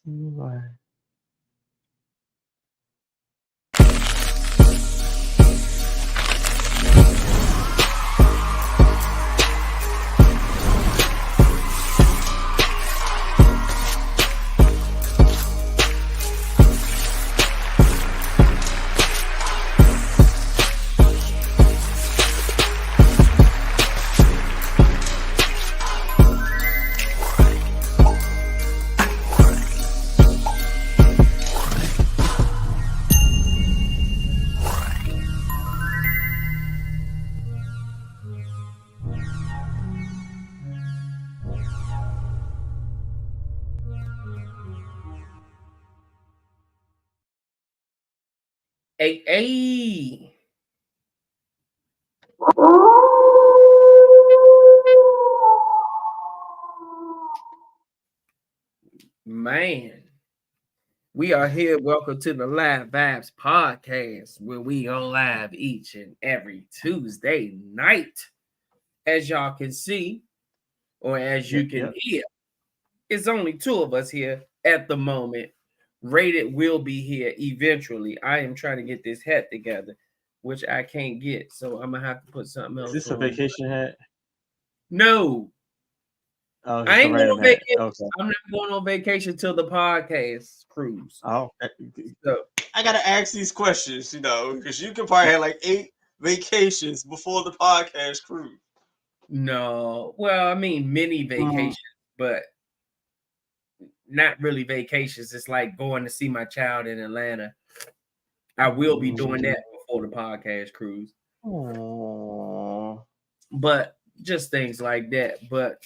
Hey. Man, we are here. Welcome to the Vibez Podcast, where we go live each and every Tuesday night. As y'all can see, or as you can hear, it's only two of us here at the moment. Rated will be here eventually. I am trying to get this hat together, which I can't get, so I'm gonna have to put something else. Is this on. a vacation hat? No. Oh, I ain't going on vacation. Okay. I'm not going on vacation till the podcast cruise. Oh, So I gotta ask these questions, because you can probably have like 8 vacations before the podcast cruise. no, well, I mean mini vacations, but not really vacations. It's like going to see my child in Atlanta. I will be doing that before the podcast cruise. Aww. But just things like that. But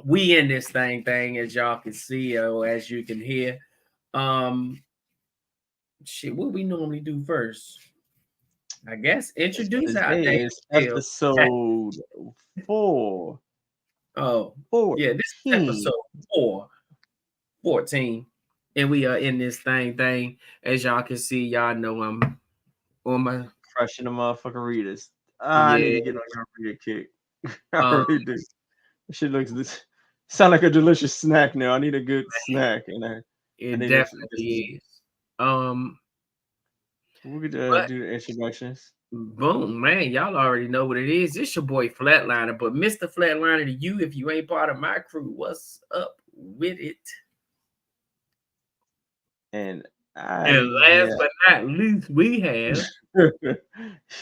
we in this thing as y'all can see or as you can hear. Shit, what we normally do first? I guess introduce our Today is episode 4. Oh, yeah, this is episode 14. And we are in this thing. As y'all can see, y'all know I'm on my crushing the motherfucking readers. I need to get on your reader kick. I really do. Shit looks sound like a delicious snack now. I need a good snack in there. It definitely is. We could do the introductions. Boom, man. Y'all already know what it is. It's your boy Flatliner, but Mr. Flatliner to you, if you ain't part of my crew, what's up with it? And last but not least, we have. I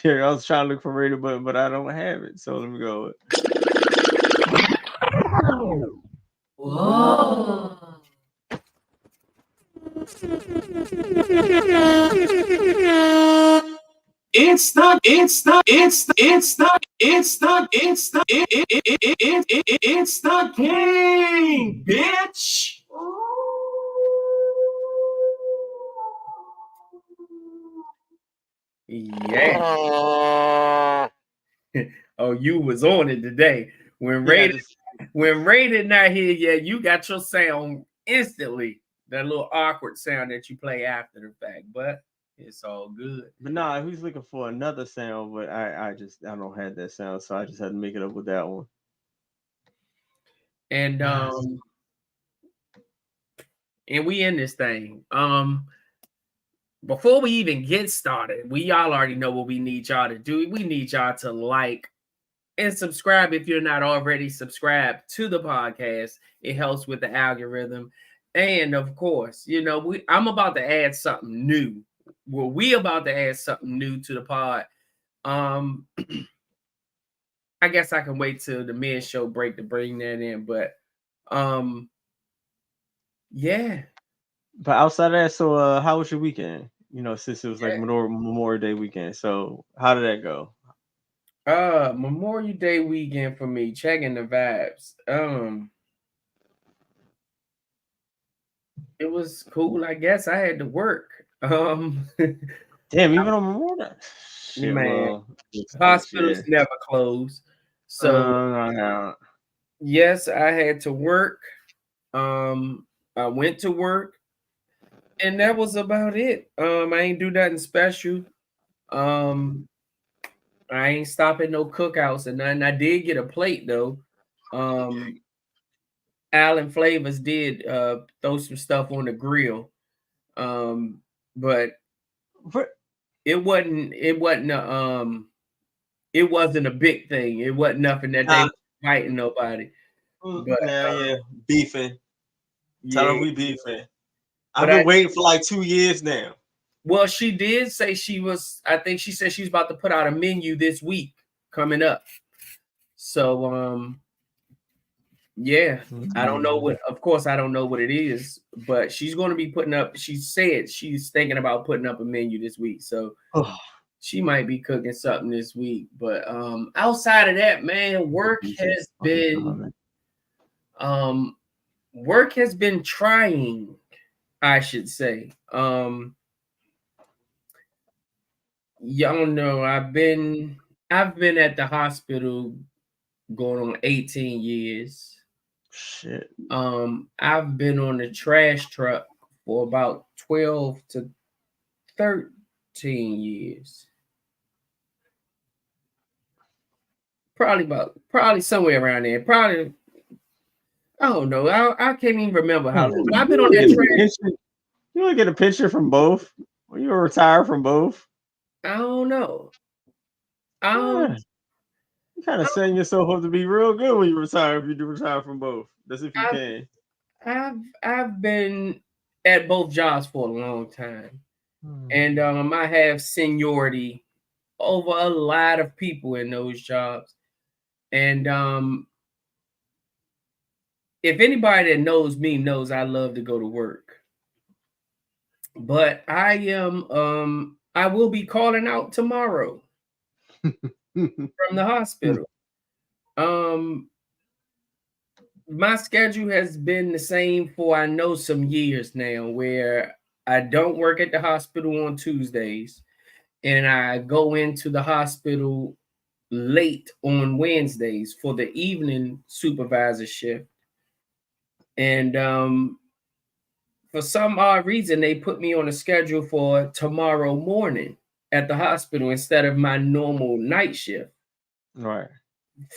was trying to look for radio button, but I don't have it. So let me go. Whoa. It's the king, bitch. Yeah. Oh, you was on it today. When Rated not here yet, you got your sound instantly. That little awkward sound that you play after the fact, but it's all good. But nah, he's looking for another sound, but I don't have that sound, so I just had to make it up with that one. And and we in this thing. Before we even get started, y'all already know what we need y'all to do. We need y'all to like and subscribe if you're not already subscribed to the podcast. It helps with the algorithm. And of course, I'm about to add something new. Well, we about to add something new to the pod. I guess I can wait till the mid-show break to bring that in, but yeah. But outside of that, so how was your weekend? Since it was like Memorial Day weekend. So how did that go? Memorial Day weekend for me, checking the vibes. It was cool, I guess. I had to work. Damn, even on Memorial Day. Man, hospitals never close. So yes, I had to work. I went to work, and that was about it. I ain't do nothing special. I ain't stopping no cookouts and nothing. I did get a plate though. Alan Flavors did throw some stuff on the grill. But it wasn't a big thing. It wasn't nothing that they were fighting nobody. But yeah, beefing. Tell them we beefing. I've but been waiting for like 2 years now. Well, she did say I think she said she was about to put out a menu this week coming up. So yeah, I don't know of course I don't know what it is, but she's going to be putting up, she said she's thinking about putting up a menu this week. So she might be cooking something this week. But outside of that, man, work has been trying, I should say. Y'all know I've been at the hospital going on 18 years. Shit. I've been on the trash truck for about 12 to 13 years. Probably somewhere around there. Probably, I don't know. I can't even remember how long. But I've been on that trash. You want to get a picture from both? When you were retired from both? I don't know. You kind of setting yourself up to be real good when you retire. If you do retire from both, that's if you can. I've been at both jobs for a long time, and I have seniority over a lot of people in those jobs. And if anybody that knows me knows I love to go to work, but I will be calling out tomorrow from the hospital. My schedule has been the same for I know some years now, where I don't work at the hospital on Tuesdays and I go into the hospital late on Wednesdays for the evening supervisor shift. And for some odd reason, they put me on a schedule for tomorrow morning at the hospital instead of my normal night shift. Right.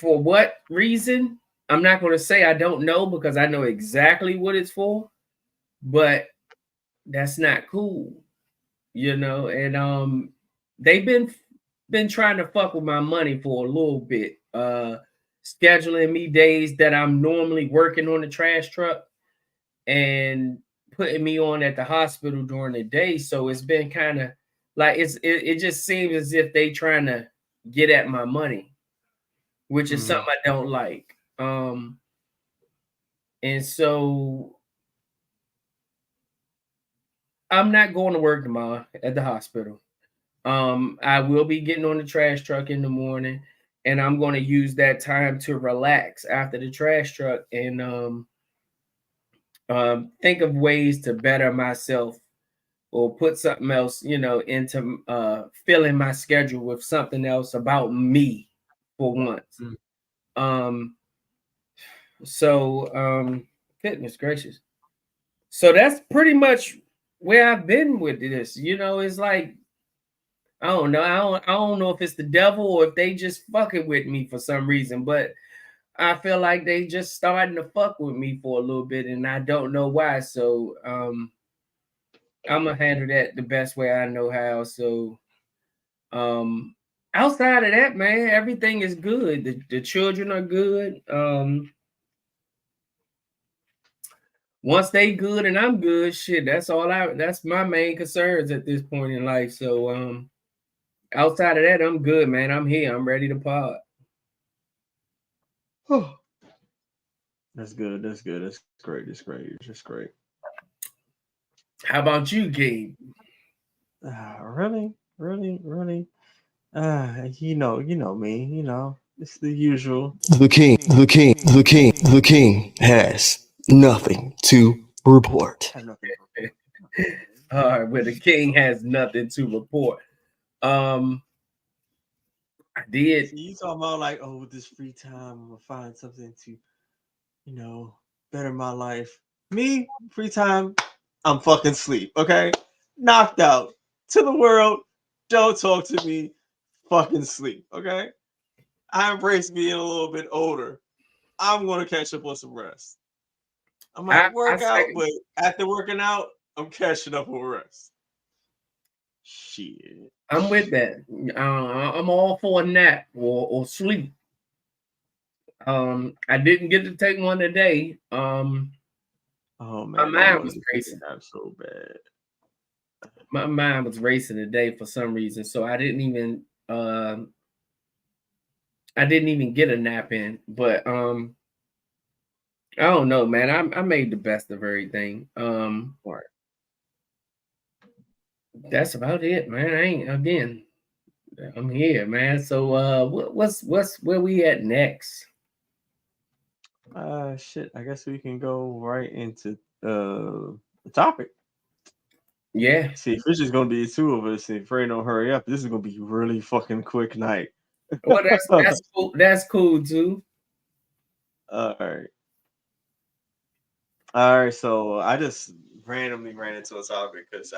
For what reason? I'm not going to say I don't know, because I know exactly what it's for, but that's not cool, and they've been trying to fuck with my money for a little bit, scheduling me days that I'm normally working on the trash truck and putting me on at the hospital during the day. So it's been kind of like it just seems as if they trying to get at my money, which is something I don't like. And so I'm not going to work tomorrow at the hospital. I will be getting on the trash truck in the morning, and I'm going to use that time to relax after the trash truck and think of ways to better myself or put something else, into filling my schedule with something else about me for once. Goodness gracious. So that's pretty much where I've been with this. It's like, I don't know. I don't know if it's the devil or if they just fucking with me for some reason, but I feel like they just starting to fuck with me for a little bit, and I don't know why. So I'm gonna handle that the best way I know how. So outside of that, man, everything is good. The children are good. Once they good and I'm good, shit, that's my main concerns at this point in life. So outside of that, I'm good, man. I'm here. I'm ready to pod. That's good. That's good. That's great. That's great. It's just great. How about you, Gabe? Really? You know me. It's the usual. The king has nothing to report. All right, well, the king has nothing to report. I did. See, you talking about like, with this free time, I'm gonna find something to, better my life. Me, free time, I'm fucking sleep. Okay, knocked out to the world. Don't talk to me. Fucking sleep. Okay, I embrace being a little bit older. I'm gonna catch up on some rest. I might work out, second. but after working out, I'm catching up on rest. Shit. I'm with that. I'm all for a nap or sleep. I didn't get to take one today. Oh My man, I mind wanted was to take racing. a nap so bad. My mind was racing today for some reason, so I didn't even get a nap in. But I don't know, man. I made the best of everything. Right. That's about it, man. I'm here, man. So what's where we at next? Shit. I guess we can go right into the topic. Yeah. See, if it's just gonna be the two of us, and Frey don't hurry up, this is gonna be a really fucking quick night. Well, that's cool. That's cool too. All right. All right. So I just randomly ran into a topic because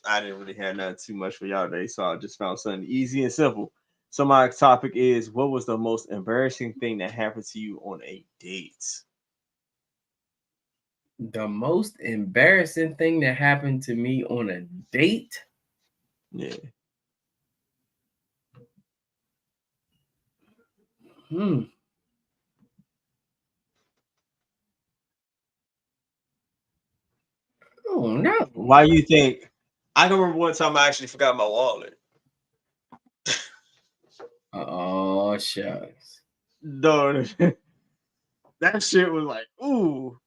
I didn't really have nothing too much for y'all today, so I just found something easy and simple. So my topic is, what was the most embarrassing thing that happened to you on a date? The most embarrassing thing that happened to me on a date. Yeah. Oh no. Why you think? I can remember one time I actually forgot my wallet. Oh shucks. No, that shit was like, ooh,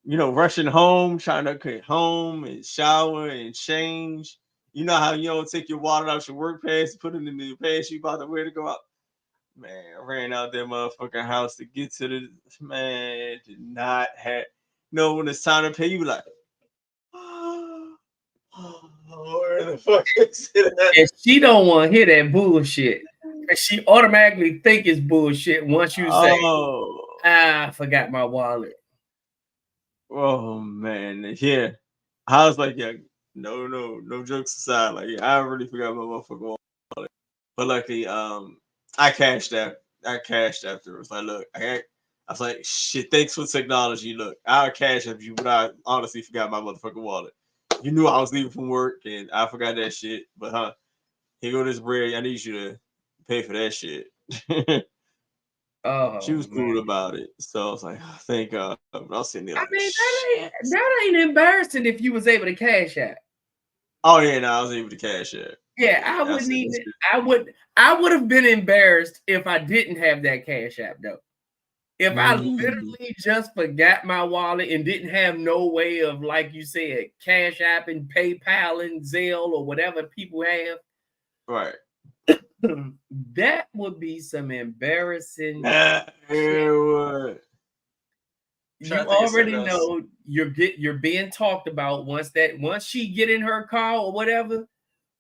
rushing home, trying to get home and shower and change. You know how you don't take your wallet out your work pass, put it in the pass you about to wear to go out. Man, I ran out that motherfucking house to get to the man. Did not have when it's time to pay. You be like, where the fuck is it at? And she don't want to hear that bullshit. And she automatically think it's bullshit once you say, I forgot my wallet. Oh man, yeah. I was like, yeah, no jokes aside. Like, yeah, I really forgot my motherfucking wallet. But luckily, I cashed out. I cashed afterwards. Like, look, I was like, shit, thanks for technology. Look, I'll cash up you, but I honestly forgot my motherfucking wallet. You knew I was leaving from work and I forgot that shit. But here go this bread. I need you to pay for that shit. Oh, She was cool man. about it. So I was like, oh, thank God. But I was sitting there I like, mean, shit. that ain't embarrassing if you was able to cash out. Oh yeah, no, I was able to cash it. Yeah, I wouldn't even. I would have been embarrassed if I didn't have that cash app though. If I literally just forgot my wallet and didn't have no way of, like you said, cash app and PayPal and Zelle or whatever people have, Right. that would be some embarrassing. Would. You already know you're being talked about once she get in her car or whatever,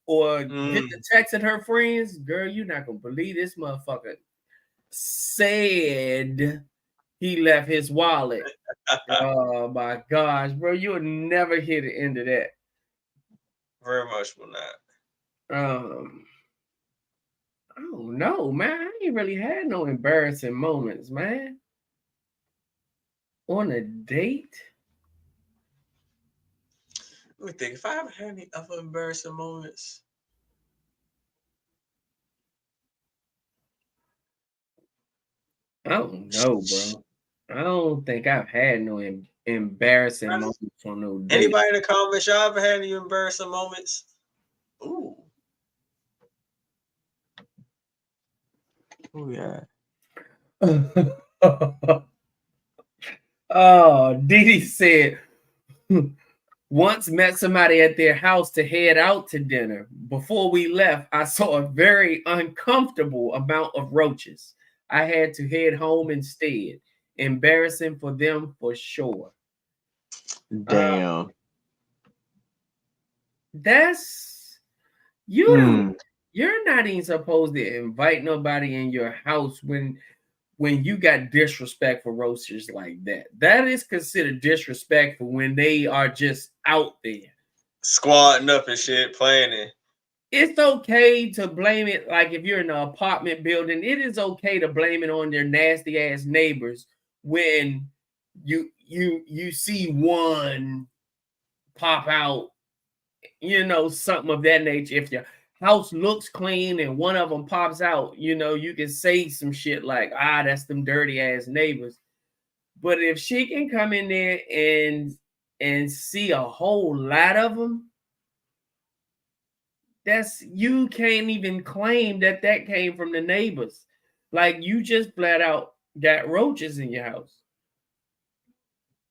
or get the text at her friends. Girl, you're not gonna believe this motherfucker said he left his wallet. Oh my gosh, bro, you'll never hear the end of that. Very much will not. I don't know, man. I ain't really had no embarrassing moments, man. On a date. Let me think. If I ever had any other embarrassing moments. I don't know, bro. I don't think I've had no embarrassing moments on no date. Anybody in the comments, y'all ever had any embarrassing moments? Ooh. Oh yeah. Oh, Didi said, once met somebody at their house to head out to dinner. Before we left, I saw a very uncomfortable amount of roaches. I had to head home instead. Embarrassing for them for sure. Damn. That's you. You're not even supposed to invite nobody in your house when you got disrespectful roasters like that. That is considered disrespectful when they are just out there. Squatting up and shit, planning. It's okay to blame it, like if you're in an apartment building, it is okay to blame it on their nasty ass neighbors when you see one pop out, something of that nature. If your house looks clean and one of them pops out, you can say some shit like, that's them dirty ass neighbors. But if she can come in there and see a whole lot of them, you can't even claim that came from the neighbors. Like, you just flat out got roaches in your house.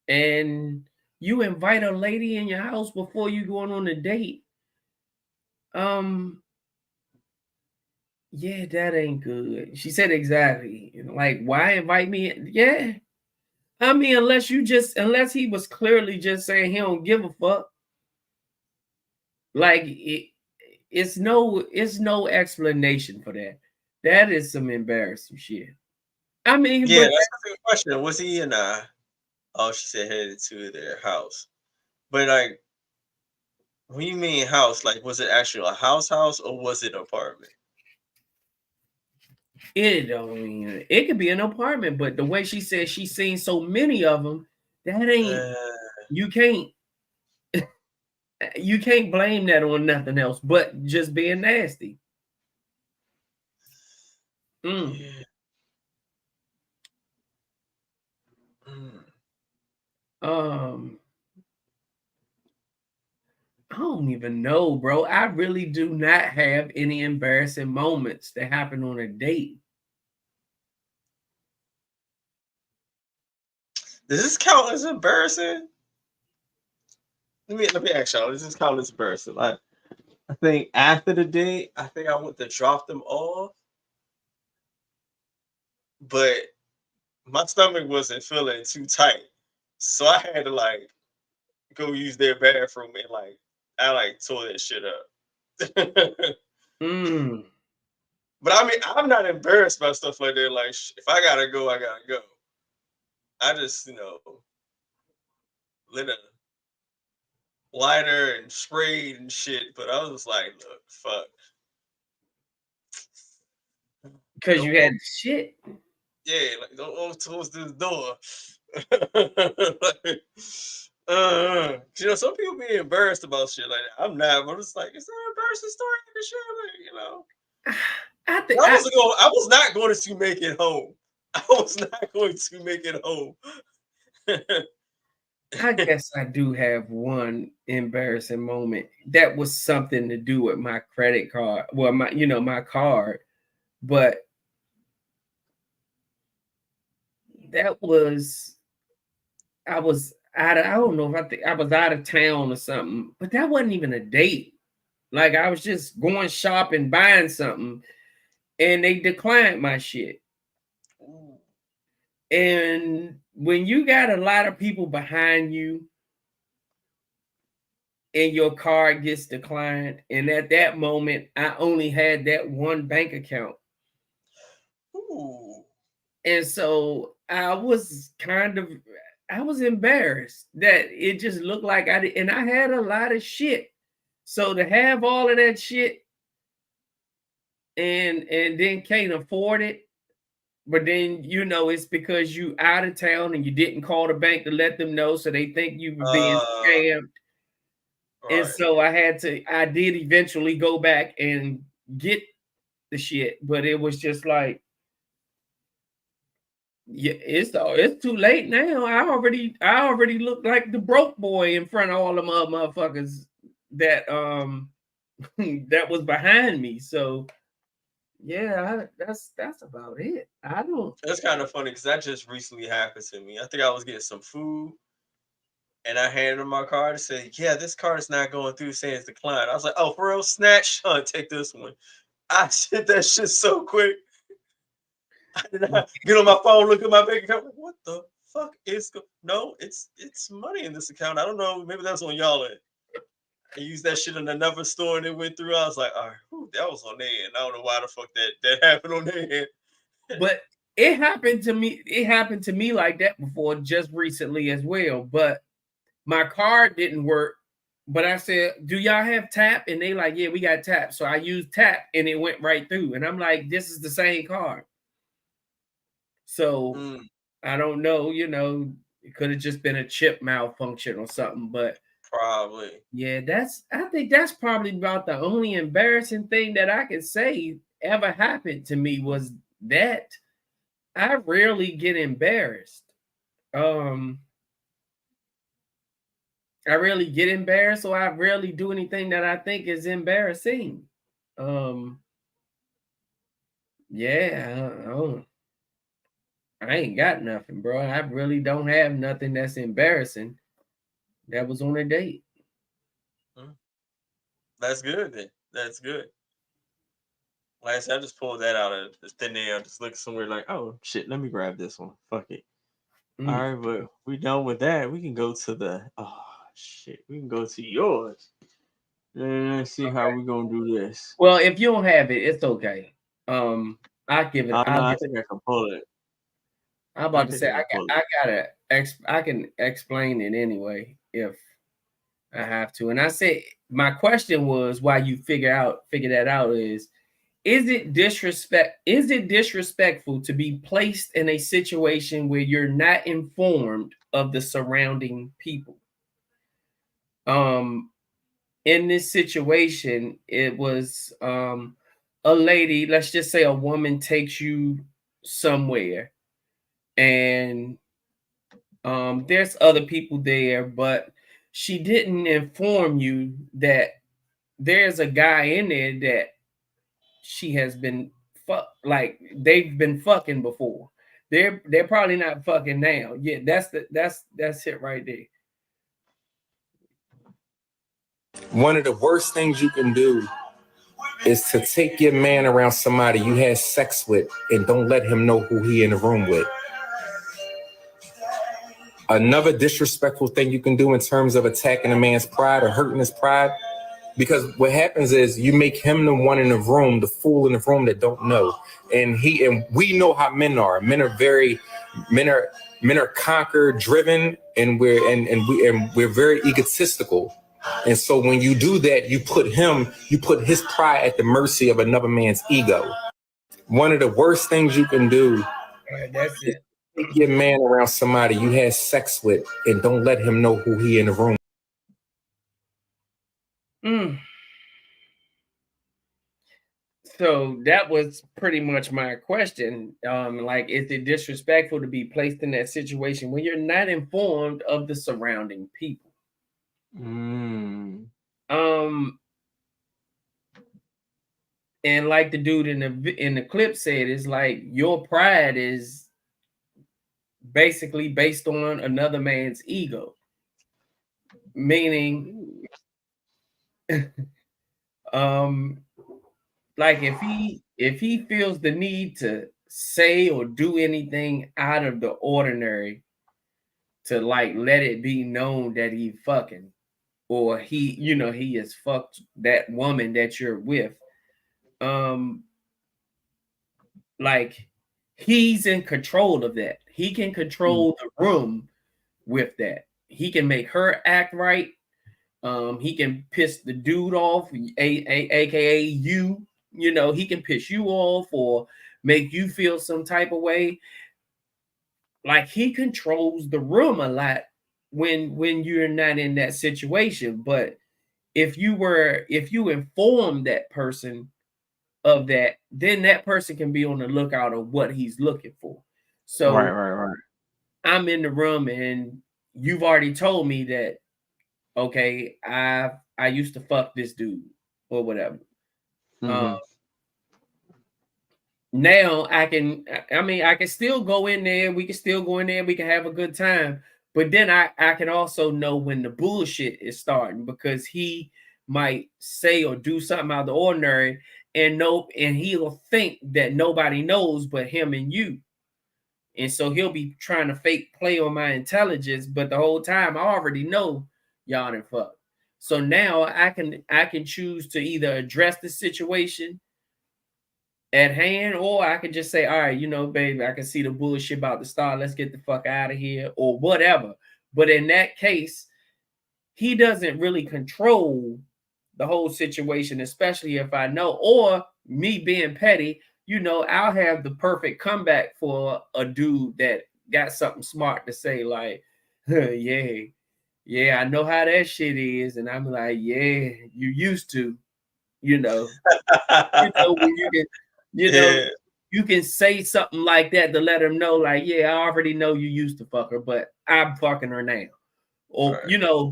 And you invite a lady in your house before you going on a date. Yeah, that ain't good. She said exactly. Like, why invite me? Yeah. I mean, unless he was clearly just saying he don't give a fuck. Like, it's no explanation for that. That is some embarrassing shit. I mean, yeah, that's a good question. Was he in oh, she said headed to their house. But like, when you mean house, like, was it actually a house or was it an apartment? It could be an apartment, but the way she said she's seen so many of them, that ain't you can't blame that on nothing else but just being nasty. Yeah. I don't even know, bro. I really do not have any embarrassing moments that happen on a date. Does this count as embarrassing? Let me ask y'all. Does this count as embarrassing? Like, I think after the date, I think I went to drop them off, but my stomach wasn't feeling too tight, so I had to like go use their bathroom and like I like tore that shit up. But I mean, I'm not embarrassed by stuff like that. Like, if I gotta go, I gotta go. I just, lit a lighter and sprayed and shit. But I was just like, look, fuck. Because you had shit. Yeah, like, don't go towards this door. Some people be embarrassed about shit like that. I'm not. I'm just like, it's an embarrassing story in the shit. I was not going to make it home. I was not going to make it home. I guess I do have one embarrassing moment. That was something to do with my credit card. Well, my card, but that was I was out of, I don't know if I was out of town or something, but that wasn't even a date. Like, I was just going shopping, buying something, and they declined my shit. And when you got a lot of people behind you and your card gets declined, and at that moment, I only had that one bank account. Ooh. And so I was embarrassed that it just looked like I did, and I had a lot of shit. So to have all of that shit and then can't afford it, but then it's because you out of town and you didn't call the bank to let them know, so they think you were being scammed. Right. And so I did eventually go back and get the shit, but it was just like, yeah, it's too late now. I already look like the broke boy in front of all the motherfuckers that that was behind me. So yeah, that's about it. That's kind of funny because that just recently happened to me. I think I was getting some food and I handed him my card and said, yeah, this card is not going through, saying it's declined. I was like, oh, for real? Snatch? Take this one. I did that shit so quick. I did not get on my phone, look at my bank account. Like, what the fuck is no? It's money in this account. I don't know. Maybe that's on y'all end. I used that shit in another store and it went through. I was like, all right, whew, that was on their end. I don't know why the fuck that happened on their end. But it happened to me. It happened to me like that before, just recently as well. But my card didn't work. But I said, do y'all have tap? And they like, yeah, we got tap. So I used tap and it went right through. And I'm like, this is the same card. So I don't know, It could have just been a chip malfunction or something, but Probably. yeah, I think that's probably about the only embarrassing thing that I could say ever happened to me was that I rarely get embarrassed. Um, I rarely get embarrassed, or I rarely do anything that I think is embarrassing. Um, yeah, I ain't got nothing, bro. I really don't have nothing that's embarrassing. That was on a date. That's good then. That's good. Like I said, I just pulled that out of the thin air. Just look somewhere like, oh shit, let me grab this one. Fuck it. All right, but we done with that. We can go to the shit. We can go to yours. Let's see how we gonna do this. Well, if you don't have it, it's okay. I give it. Oh no, I'll I give think I can pull it. I'm about to think say I can pull it. I can explain it anyway if I have to. And I said my question was why you figure that out is it disrespectful to be placed in a situation where you're not informed of the surrounding people? In this situation, it was a lady, let's just say a woman takes you somewhere and there's other people there, but she didn't inform you that there's a guy in there that she has been like they've been fucking before. They're probably not fucking now. Yeah, that's it right there. One of the worst things you can do is to take your man around somebody you had sex with and don't let him know who he in the room with. Another disrespectful thing you can do in terms of attacking a man's pride or hurting his pride, because what happens is you make him the one in the room, the fool in the room that don't know. And we know how men are. Men are conquer driven, and we're very egotistical. And so when you do that, you put his pride at the mercy of another man's ego. One of the worst things you can do, That's it. take your man around somebody you had sex with and don't let him know who he in the room. So that was pretty much my question. Like, is it disrespectful to be placed in that situation when you're not informed of the surrounding people? And like the dude in the clip said, it's like your pride is basically based on another man's ego. Meaning, like if he feels the need to say or do anything out of the ordinary to like let it be known that he fucking or he has fucked that woman that you're with, like he's in control of that. He can control the room with that. He can make her act right. He can piss the dude off, aka you. He can piss you off or make you feel some type of way. Like he controls the room a lot when you're not in that situation. But if you inform that person of that, then that person can be on the lookout of what he's looking for. So right. I'm in the room and you've already told me that, okay, I used to fuck this dude or whatever. Now I can still go in there. We can still go in there. We can have a good time. But then I can also know when the bullshit is starting because he might say or do something out of the ordinary and he'll think that nobody knows but him and you. And so he'll be trying to fake play on my intelligence, but the whole time I already know y'all done fuck. So now I can choose to either address the situation at hand, or I can just say, all right, baby, I can see the bullshit about to start. Let's get the fuck out of here, or whatever. But in that case, he doesn't really control the whole situation, especially if I know, or me being petty, I'll have the perfect comeback for a dude that got something smart to say, like, Yeah, I know how that shit is. And I'm like, yeah, you used to, you know, when you can, Yeah. you can say something like that to let her know, like, yeah, I already know you used to fuck her, but I'm fucking her now. Or, Right.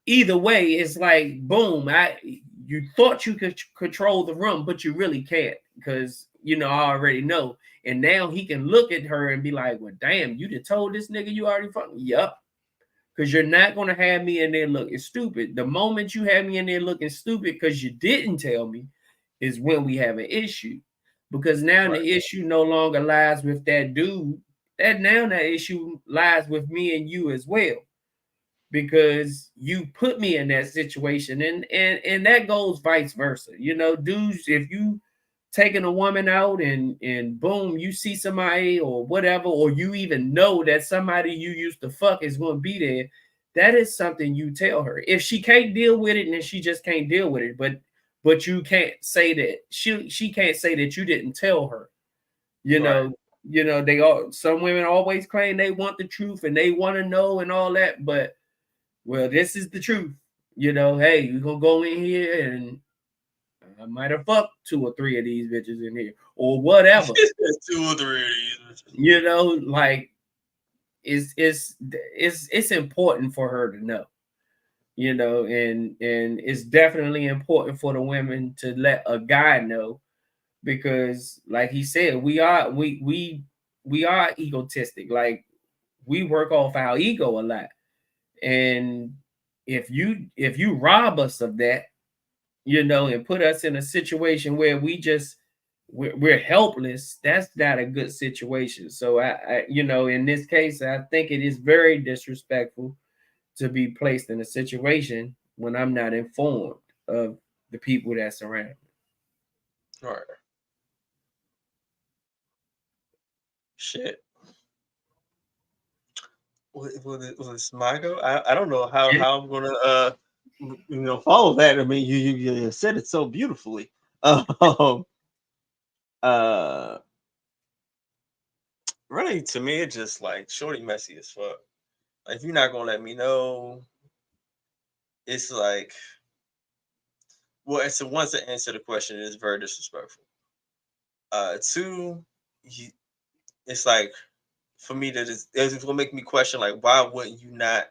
either way, it's like, boom, you thought you could control the room, but you really can't because, I already know. And now he can look at her and be like, well, damn, you just told this nigga you already fucking, yup. Because you're not going to have me in there looking stupid. The moment you have me in there looking stupid because you didn't tell me is when we have an issue. Because now Right. the issue no longer lies with that dude. That issue lies with me and you as well. Because you put me in that situation. And that goes vice versa. Dudes, if you taking a woman out and boom, you see somebody or whatever, or you even know that somebody you used to fuck is going to be there, that is something you tell her. If she can't deal with it, then she just can't deal with it. But you can't say that she can't say that you didn't tell her. You Right. know, they all some women always claim they want the truth and they want to know and all that, but well, this is the truth. Hey, we're gonna go in here and I might have fucked 2 or 3 of these bitches in here, or whatever. 2 or 3 of these. Like it's important for her to know. And it's definitely important for the women to let a guy know because, like he said, we are egotistic. Like we work off our ego a lot, and if you rob us of that, and put us in a situation where we're helpless, that's not a good situation. So in this case, I think it is very disrespectful to be placed in a situation when I'm not informed of the people that surround me. Right. Shit. Was it my go? I don't know how I'm gonna follow that. I mean, you said it so beautifully. Um, uh, really, to me, it's just like shorty messy as fuck. Like, if you're not gonna let me know, it's like, well, it's the once to answer the question is very disrespectful. Two, it's like for me that it's gonna make me question like, why wouldn't you not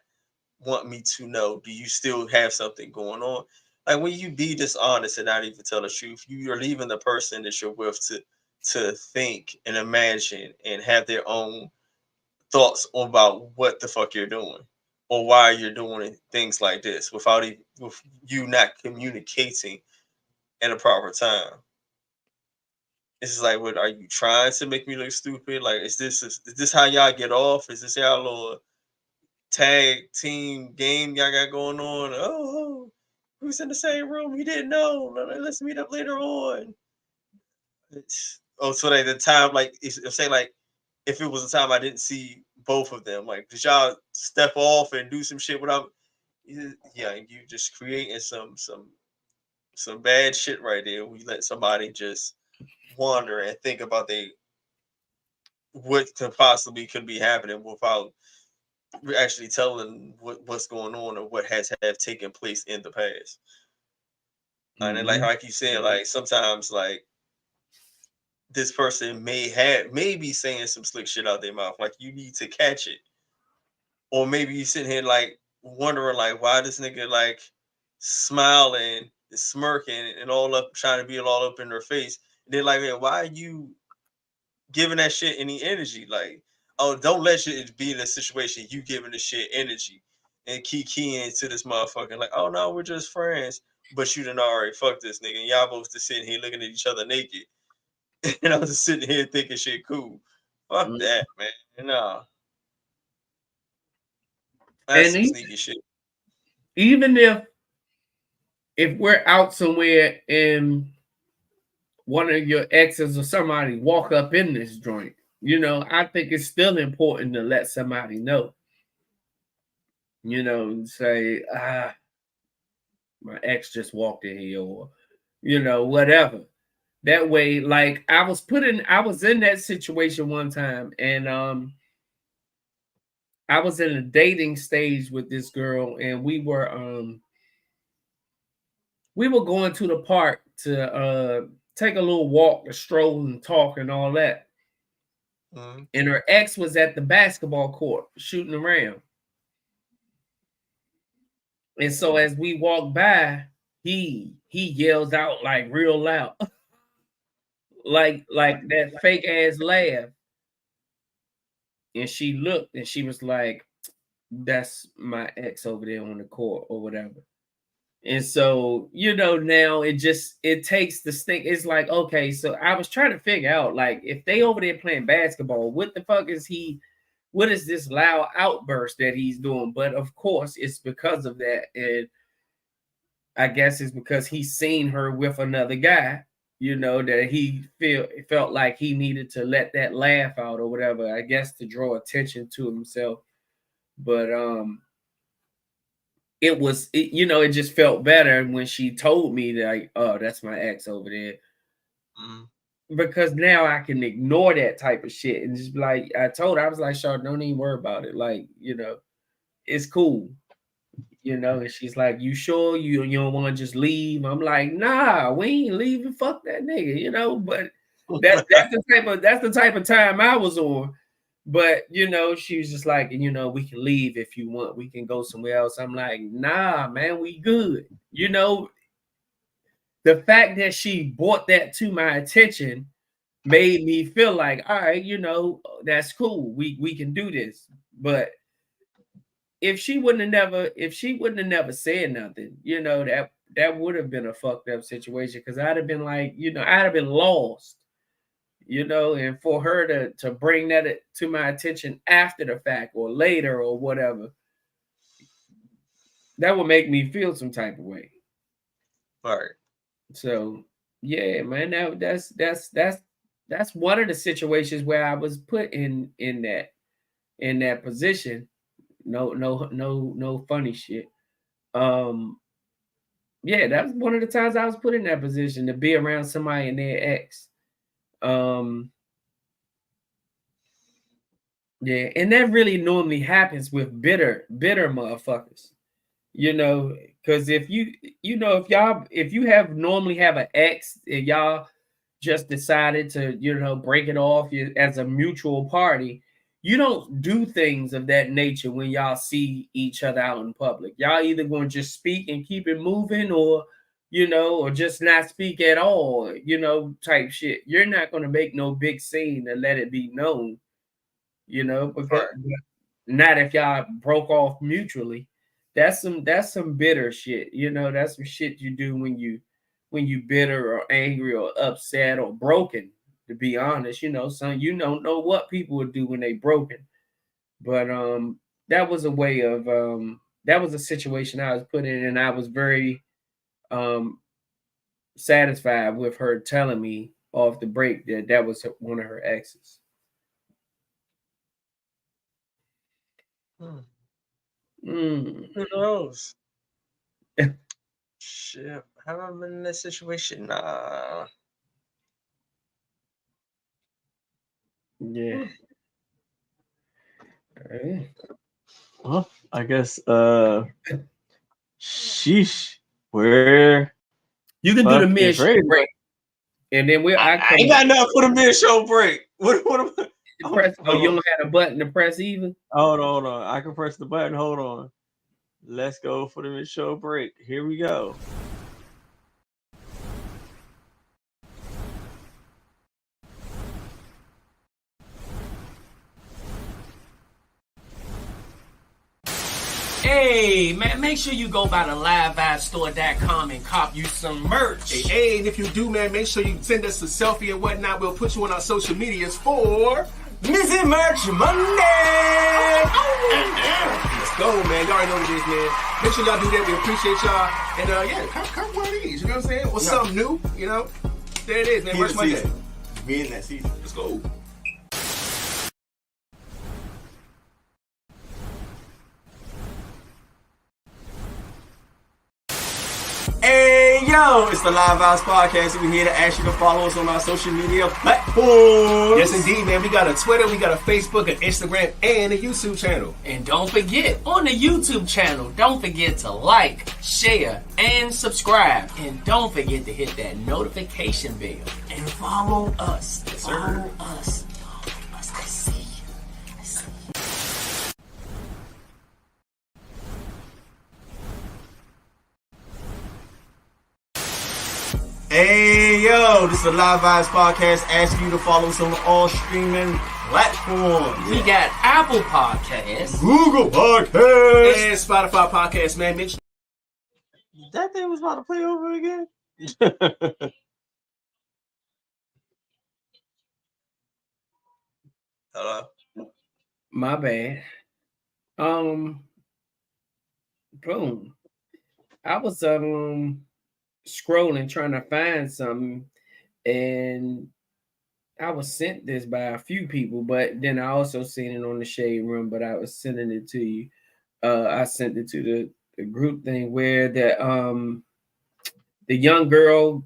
want me to know? Do you still have something going on? Like when you be dishonest and not even tell the truth, you're leaving the person that you're with to think and imagine and have their own thoughts about what the fuck you're doing or why you're doing things like this without even, with you not communicating at a proper time. It's just like, what are you trying to make me look stupid? Like, is this how y'all get off? Is this y'all little tag team game y'all got going on? Oh, who's in the same room? You didn't know. Let's meet up later on. So like the time, like say like if it was a time I didn't see both of them, like did y'all step off and do some shit without? Yeah, you just creating some bad shit right there. We let somebody just wander and think about what could possibly could be happening without actually telling what's going on or what has have taken place in the past. And then Mm-hmm. like you said, like sometimes like this person may be saying some slick shit out their mouth. Like you need to catch it. Or maybe you sitting here like wondering like why this nigga like smiling and smirking and all up trying to be all up in their face. And they're like, man, why are you giving that shit any energy? Like, oh, don't let you be in a situation you giving the shit energy and keep keying to this motherfucker. Like, oh no, we're just friends. But you done already fucked this nigga. And y'all both just sitting here looking at each other naked. And I'm just sitting here thinking shit cool. Fuck Mm-hmm. that, man. No. That's And some sneaky shit. even if we're out somewhere and one of your exes or somebody walk up in this joint, I think it's still important to let somebody know, and say, my ex just walked in here, or, whatever. That way, like I was in that situation one time, and I was in a dating stage with this girl, and we were going to the park to take a little walk, a stroll, and talk and all that. And her ex was at the basketball court shooting around. And so as we walked by, he yells out like real loud, like that fake ass laugh. And she looked and she was like, "That's my ex over there on the court or whatever." And so, now it takes the stink. It's like, okay, so I was trying to figure out, like, if they over there playing basketball, what the fuck what is this loud outburst that he's doing? But of course, it's because of that. And I guess it's because he's seen her with another guy, that he felt like he needed to let that laugh out or whatever, I guess, to draw attention to himself. But, it just felt better when she told me that, like, oh, that's my ex over there. Because now I can ignore that type of shit and just be like, I told her, I was like, Charlotte, don't even worry about it. Like, it's cool. And she's like, you sure you don't want to just leave? I'm like, nah, we ain't leaving. Fuck that nigga, but that's the type of time I was on. But, she was just like, we can leave if you want. We can go somewhere else. I'm like, nah, man, we good. The fact that she brought that to my attention made me feel like, all right, that's cool. We can do this. But if she wouldn't have never said nothing, that would have been a fucked up situation, because I'd have been like, I'd have been lost. And for her to bring that to my attention after the fact or later or whatever, that would make me feel some type of way. All right. So yeah, man, that's one of the situations where I was put in that position. No funny shit. Yeah, that was one of the times I was put in that position, to be around somebody and their ex. Yeah, and that really normally happens with bitter motherfuckers, because if you normally have an ex and y'all just decided to, break it off as a mutual party, you don't do things of that nature when y'all see each other out in public. Y'all either going to just speak and keep it moving, or just not speak at all, type shit. You're not going to make no big scene and let it be known, because not if y'all broke off mutually. That's some bitter shit. That's some shit you do when you bitter or angry or upset or broken, to be honest. Son, you don't know what people would do when they broken. But that was a way of that was a situation I was put in, and I was very satisfied with her telling me off the break that was one of her exes. Who knows? Shit, have I been in this situation? Nah. Yeah. Well, I guess sheesh. Where you can do the mid-show break, and then I ain't got nothing for the mid-show break. What am I? You don't have a button to press even? Hold on. I can press the button. Hold on. Let's go for the mid-show break. Here we go. Hey, man, make sure you go by the livevibestore.com and cop you some merch. Hey, and if you do, man, make sure you send us a selfie and whatnot. We'll put you on our social medias for Missing Merch Monday. Let's go, man. Y'all already know what it is, man. Make sure y'all do that. We appreciate y'all. And yeah, come one of these. You know what I'm saying? Or something new, There it is, man. Merch Monday. Be in that season. Let's go. Hey, yo, it's the Live Vibez Podcast. We're here to ask you to follow us on our social media platforms. Yes, indeed, man. We got a Twitter, we got a Facebook, an Instagram, and a YouTube channel. And don't forget, on the YouTube channel, don't forget to like, share, and subscribe. And don't forget to hit that notification bell. And follow us. Yes, sir. Follow us. Follow us. I see you. I see you. Hey, yo, this is the Live Vibez Podcast. Asking you to follow us on all streaming platforms. We got Apple Podcasts, Google Podcast, And Spotify podcast, man. Mitch. that thing was about to play over again. Hello. My bad. Boom. I was scrolling trying to find something, and I was sent this by a few people, but then I also seen it on the Shade Room, but I was sending it to you. I sent it to the group thing where the young girl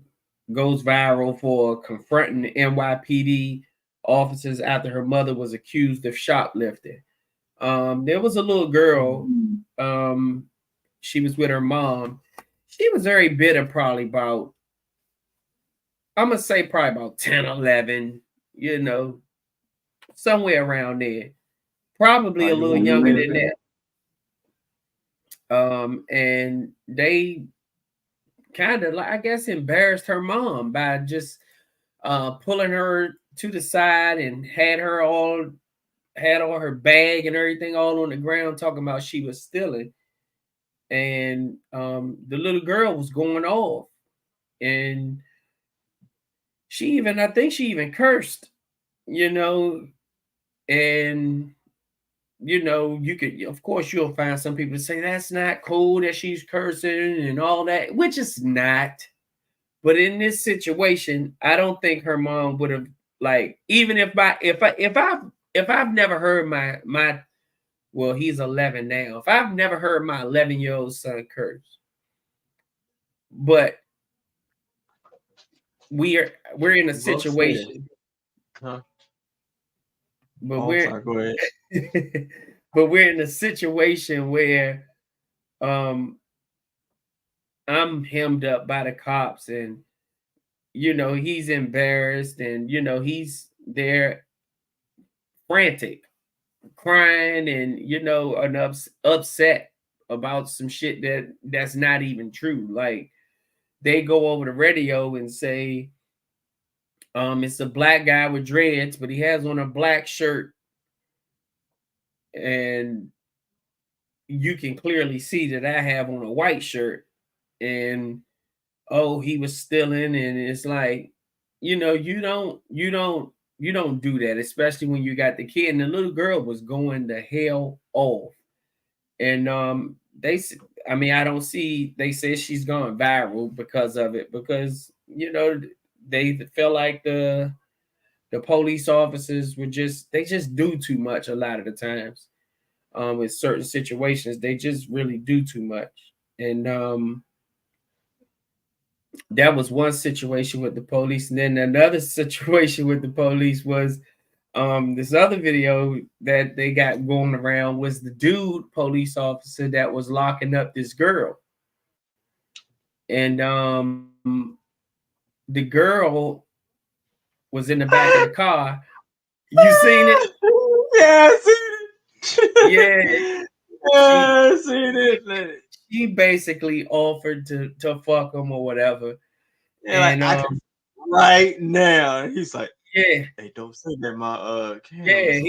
goes viral for confronting NYPD officers after her mother was accused of shoplifting. There was a little girl, she was with her mom. She was very bitter, probably about, I'm going to say probably about 10, 11, you know, somewhere around there. Probably a little younger than that. And they kind of, like, I guess, embarrassed her mom by just pulling her to the side and had all her bag and everything all on the ground, talking about she was stealing. And the little girl was going off, and I think she even cursed, you know. And you know, you could, of course, you'll find some people say that's not cool that she's cursing and all that, which is not. But in this situation, I don't think her mom would have, like, even if I've never heard my well, he's 11 now. If I've never heard my 11-year-old son curse, but we're in a situation. Huh? But Go ahead. but we're in a situation where I'm hemmed up by the cops, and you know, he's embarrassed, and you know, he's there frantic, crying, and you know, upset about some shit that's not even true. Like, they go over the radio and say it's a black guy with dreads, but he has on a black shirt, and you can clearly see that I have on a white shirt, and oh, he was stealing. And it's like, you know, you don't do that, especially when you got the kid. And the little girl was going the hell off. And they say she's gone viral because of it, because you know, they feel like the police officers they just do too much a lot of the times. In certain situations, they just really do too much. And that was one situation with the police. And then another situation with the police was this other video that they got going around was the dude police officer that was locking up this girl. And the girl was in the back of the car. You seen it? Yeah, I seen it. Yeah. I seen it. She basically offered to fuck him or whatever. Yeah, and like, I can right now. And he's like, yeah, hey, don't say that my yeah,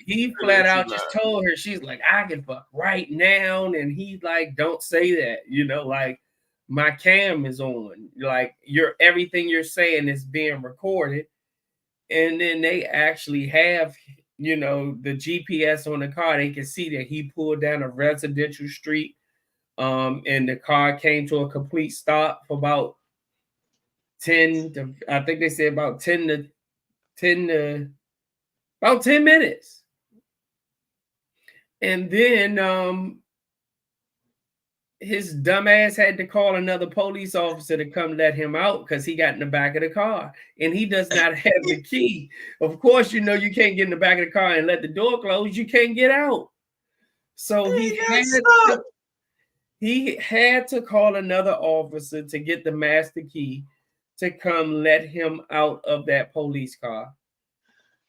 he flat out just told her, she's like, I can fuck right now. And he like, don't say that, you know, like, my cam is on, like, everything you're saying is being recorded. And then they actually have, you know, the GPS on the car. They can see that he pulled down a residential street, and the car came to a complete stop for about 10 to, I think they said about 10 minutes. And then his dumb ass had to call another police officer to come let him out because he got in the back of the car and he does not have the key. Of course, you know you can't get in the back of the car and let the door close. You can't get out. So he had to call another officer to get the master key to come let him out of that police car.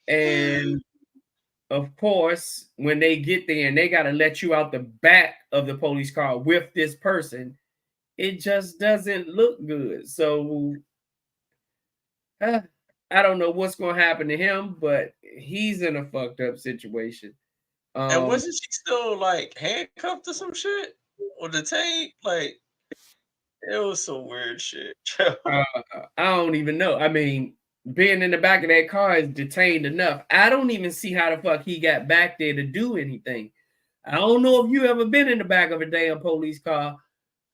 And of course, when they get there and they got to let you out the back of the police car with this person, it just doesn't look good. So I don't know what's going to happen to him, but he's in a fucked up situation. And wasn't she still like handcuffed or some shit or detained? Like it was some weird shit. I don't even know. I mean, being in the back of that car is detained enough. I don't even see how the fuck he got back there to do anything. I don't know if you ever been in the back of a damn police car,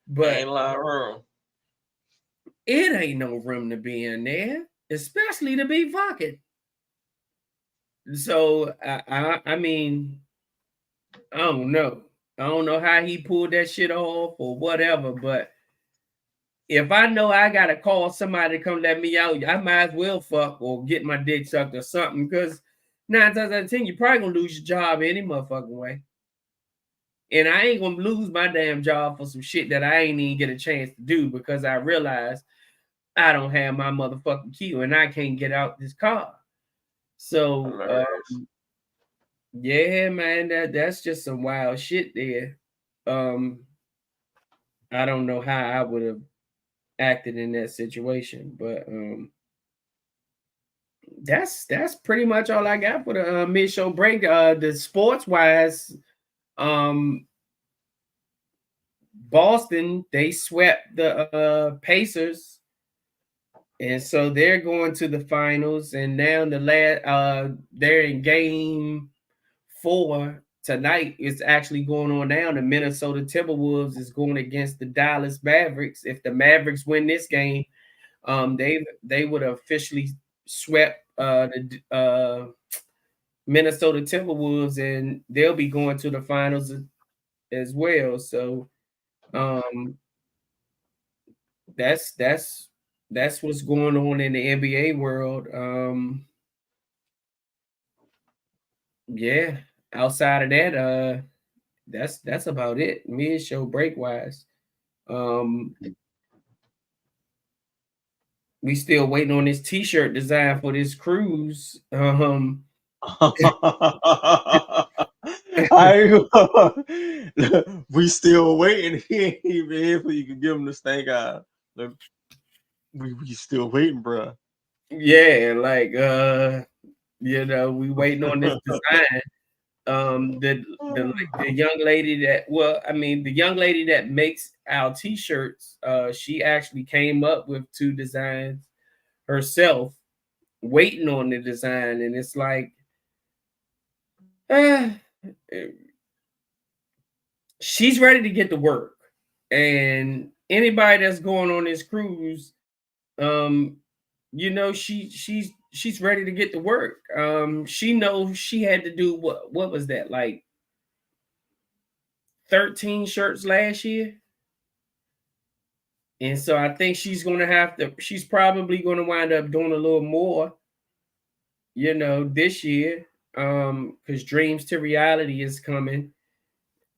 but ain't a lot of room. It ain't no room to be in there, especially to be fucking. So I mean, I don't know. I don't know how he pulled that shit off or whatever, but if I know I gotta call somebody to come let me out, I might as well fuck or get my dick sucked or something. Because 9 times out of 10, you're probably gonna lose your job any motherfucking way. And I ain't gonna lose my damn job for some shit that I ain't even get a chance to do because I realized I don't have my motherfucking key and I can't get out this car. So yeah, man, that's just some wild shit there. I don't know how I would have acted in that situation, but that's pretty much all I got for the mid-show break. The sports wise, Boston, they swept the Pacers, and so they're going to the finals. And now they're in game 4 tonight. It's actually going on now. The Minnesota Timberwolves is going against the Dallas Mavericks. If the Mavericks win this game, they would have officially swept the Minnesota Timberwolves, and they'll be going to the finals as well. So that's what's going on in the NBA world. Yeah, outside of that, that's about it. Mid-show break wise. We still waiting on this t-shirt design for this cruise. We still waiting. He ain't even here for you can give him the stank eye. We still waiting, bro. Yeah, like we waiting on this design. The young lady the young lady that makes our t-shirts, she actually came up with 2 designs herself, waiting on the design, and it's like she's ready to get to work. And anybody that's going on this cruise, she's ready to get to work. She knows she had to do what was that, like 13 shirts last year? And so I think she's probably going to wind up doing a little more, this year. Because Dreams to Reality is coming.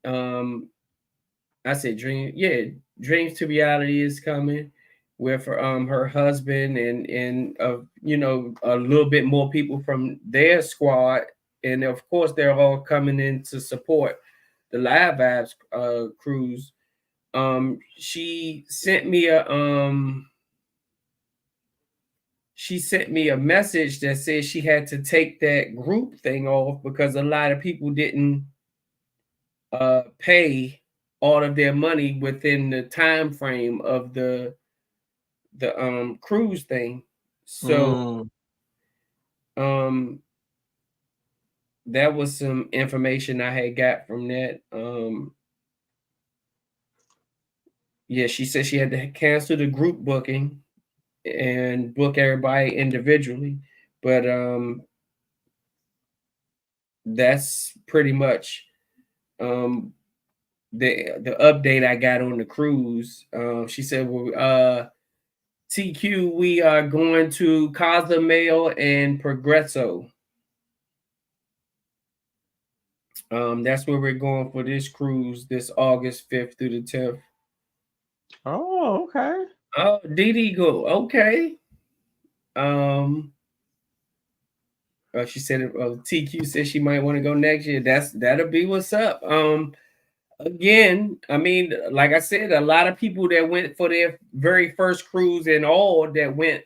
I said Dreams to Reality is coming with her husband and a little bit more people from their squad. And of course, they're all coming in to support the Live Vibes cruise. She sent me a message that says she had to take that group thing off because a lot of people didn't pay all of their money within the time frame of the cruise thing. So that was some information I had got from that. She said she had to cancel the group booking and book everybody individually, but that's pretty much the update I got on the cruise. She said, well, TQ, we are going to Cozumel and Progreso. That's where we're going for this cruise this August 5th through the 10th. Oh, okay. Oh, Didi go. Okay. She said TQ said she might want to go next year. That'll be what's up. Again, I mean, like I said, a lot of people that went for their very first cruise and all that went.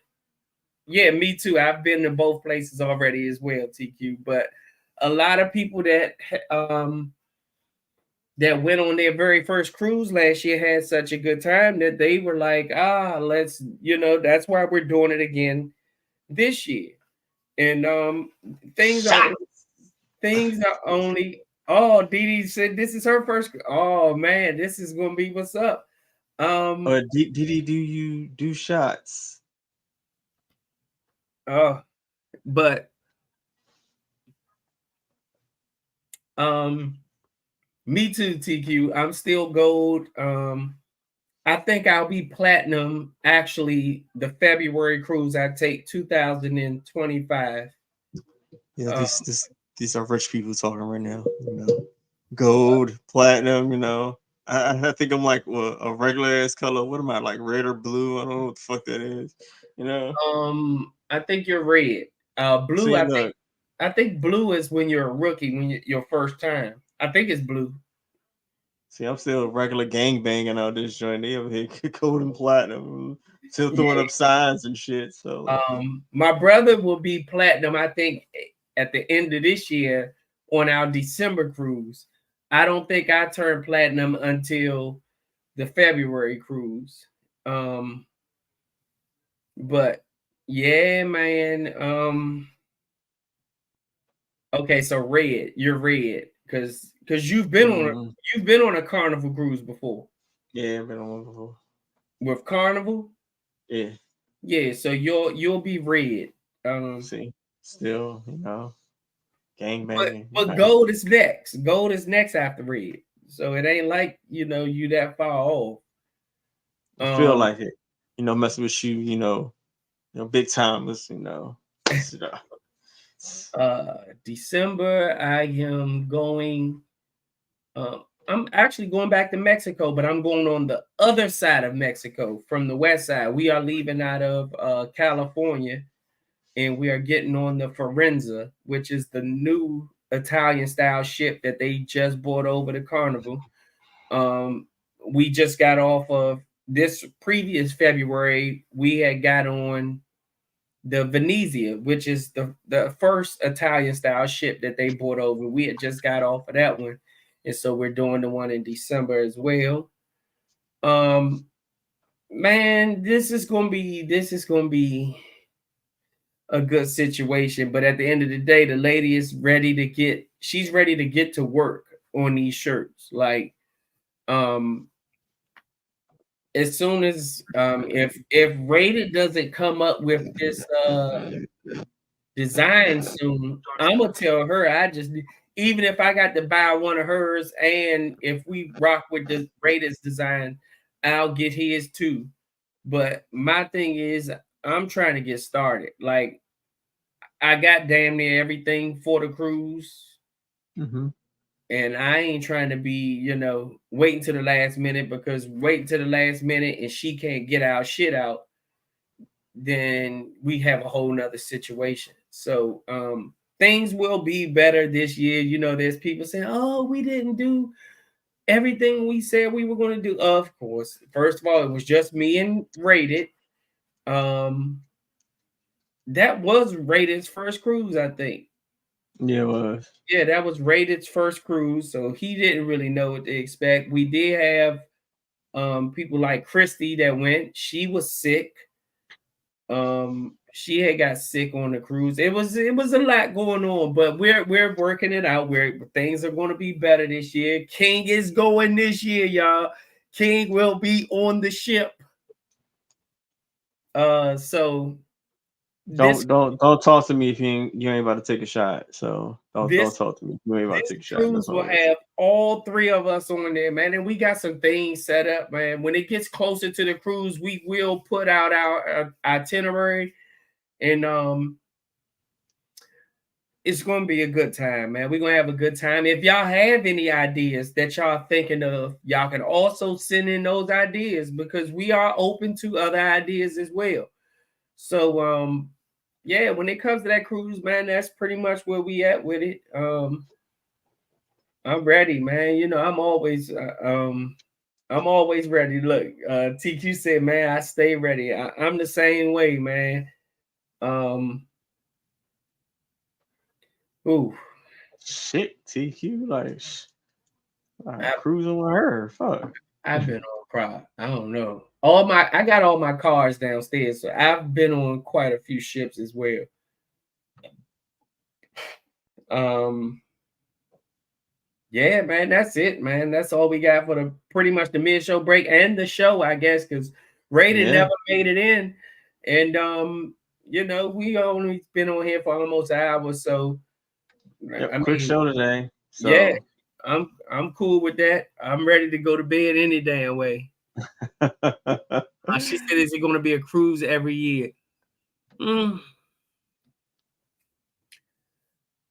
Yeah, me too. I've been to both places already as well, TQ. But a lot of people that that went on their very first cruise last year had such a good time that they were like, let's, that's why we're doing it again this year. And things are only. Oh, Didi said this is her first. Oh man, this is gonna be what's up. Didi, do you do shots? But me too, TQ. I'm still gold. I think I'll be platinum. Actually, the February cruise I take 2025. Yeah, these are rich people talking right now. Gold, platinum. I think I'm like a regular ass color. What am I, like, red or blue? I don't know what the fuck that is. I think you're red. Blue. See, I think blue is when you're a rookie, when your first time. I think it's blue. See, I'm still regular gang banging out this joint. They over here gold and platinum, still throwing up signs and shit. So, my brother will be platinum, I think, at the end of this year on our December cruise. I don't think I turn platinum until the February cruise. But yeah, man. Okay, so red, you're red because you've been on a Carnival cruise before. Yeah, I've been on one before. With Carnival? Yeah. Yeah, so you'll be red. See, still, gang banging. But gold is next. Gold is next after red. So it ain't like you that far off. I feel like it. Messing with you, big time is, December, I am going. I'm actually going back to Mexico, but I'm going on the other side of Mexico from the west side. We are leaving out of California, and we are getting on the Forenza, which is the new Italian style ship that they just brought over to Carnival. We just got off of this previous February. We had got on the Venezia, which is the first Italian style ship that they brought over. We had just got off of that one, and so we're doing the one in December as well. Man, this is gonna be a good situation, but at the end of the day, the lady is ready to get to work on these shirts. Like, as soon as if Rated doesn't come up with this design soon, I'm gonna tell her even if I got to buy one of hers, and if we rock with the Rated's design, I'll get his too. But my thing is, I'm trying to get started. Like, I got damn near everything for the cruise. Mm-hmm. And I ain't trying to be, waiting to the last minute, because waiting to the last minute and she can't get our shit out, then we have a whole nother situation. So things will be better this year. There's people saying, oh, we didn't do everything we said we were going to do. Of course, first of all, it was just me and Rated. That was Rated's first cruise, I think. Yeah, it was. Yeah, that was Rated's first cruise, so he didn't really know what to expect. We did have people like Christy that went. She was sick. She had got sick on the cruise. It was a lot going on, but we're working it out. Things are going to be better this year. King is going this year, y'all. King will be on the ship. So this Don't talk to me if you ain't about to take a shot. So don't this talk to me. You ain't about to this take a shot. cruise will have all three of us on there, man, and we got some things set up, man. When it gets closer to the cruise, we will put out our itinerary, and it's gonna be a good time, man. We're gonna have a good time. If y'all have any ideas that y'all thinking of, y'all can also send in those ideas because we are open to other ideas as well. So yeah, when it comes to that cruise, man, that's pretty much where we at with it. I'm ready, man. You know, I'm always ready. Look, TQ said, man, I stay ready. I'm the same way, man. Ooh, shit, TQ, like cruising with her. Fuck. I've been on crowd. I don't know. I got all my cars downstairs, so I've been on quite a few ships as well. Yeah, man, that's it, man. That's all we got for the pretty much the mid-show break and the show, I guess, because Raiden never made it in. And you know, we only been on here for almost an hour, so Quick show today. So. Yeah, I'm cool with that. I'm ready to go to bed any damn way. She said, "Is it going to be a cruise every year?"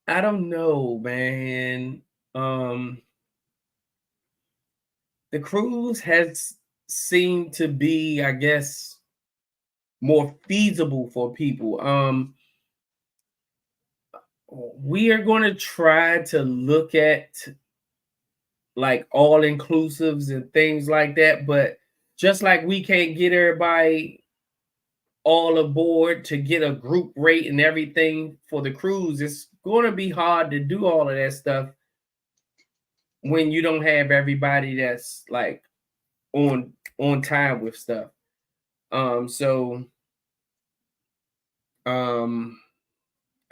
I don't know, man. The cruise has seemed to be, I guess, more feasible for people. We are going to try to look at like all inclusives and things like that, but just like we can't get everybody all aboard to get a group rate and everything for the cruise, it's going to be hard to do all of that stuff when you don't have everybody that's like on time with stuff. So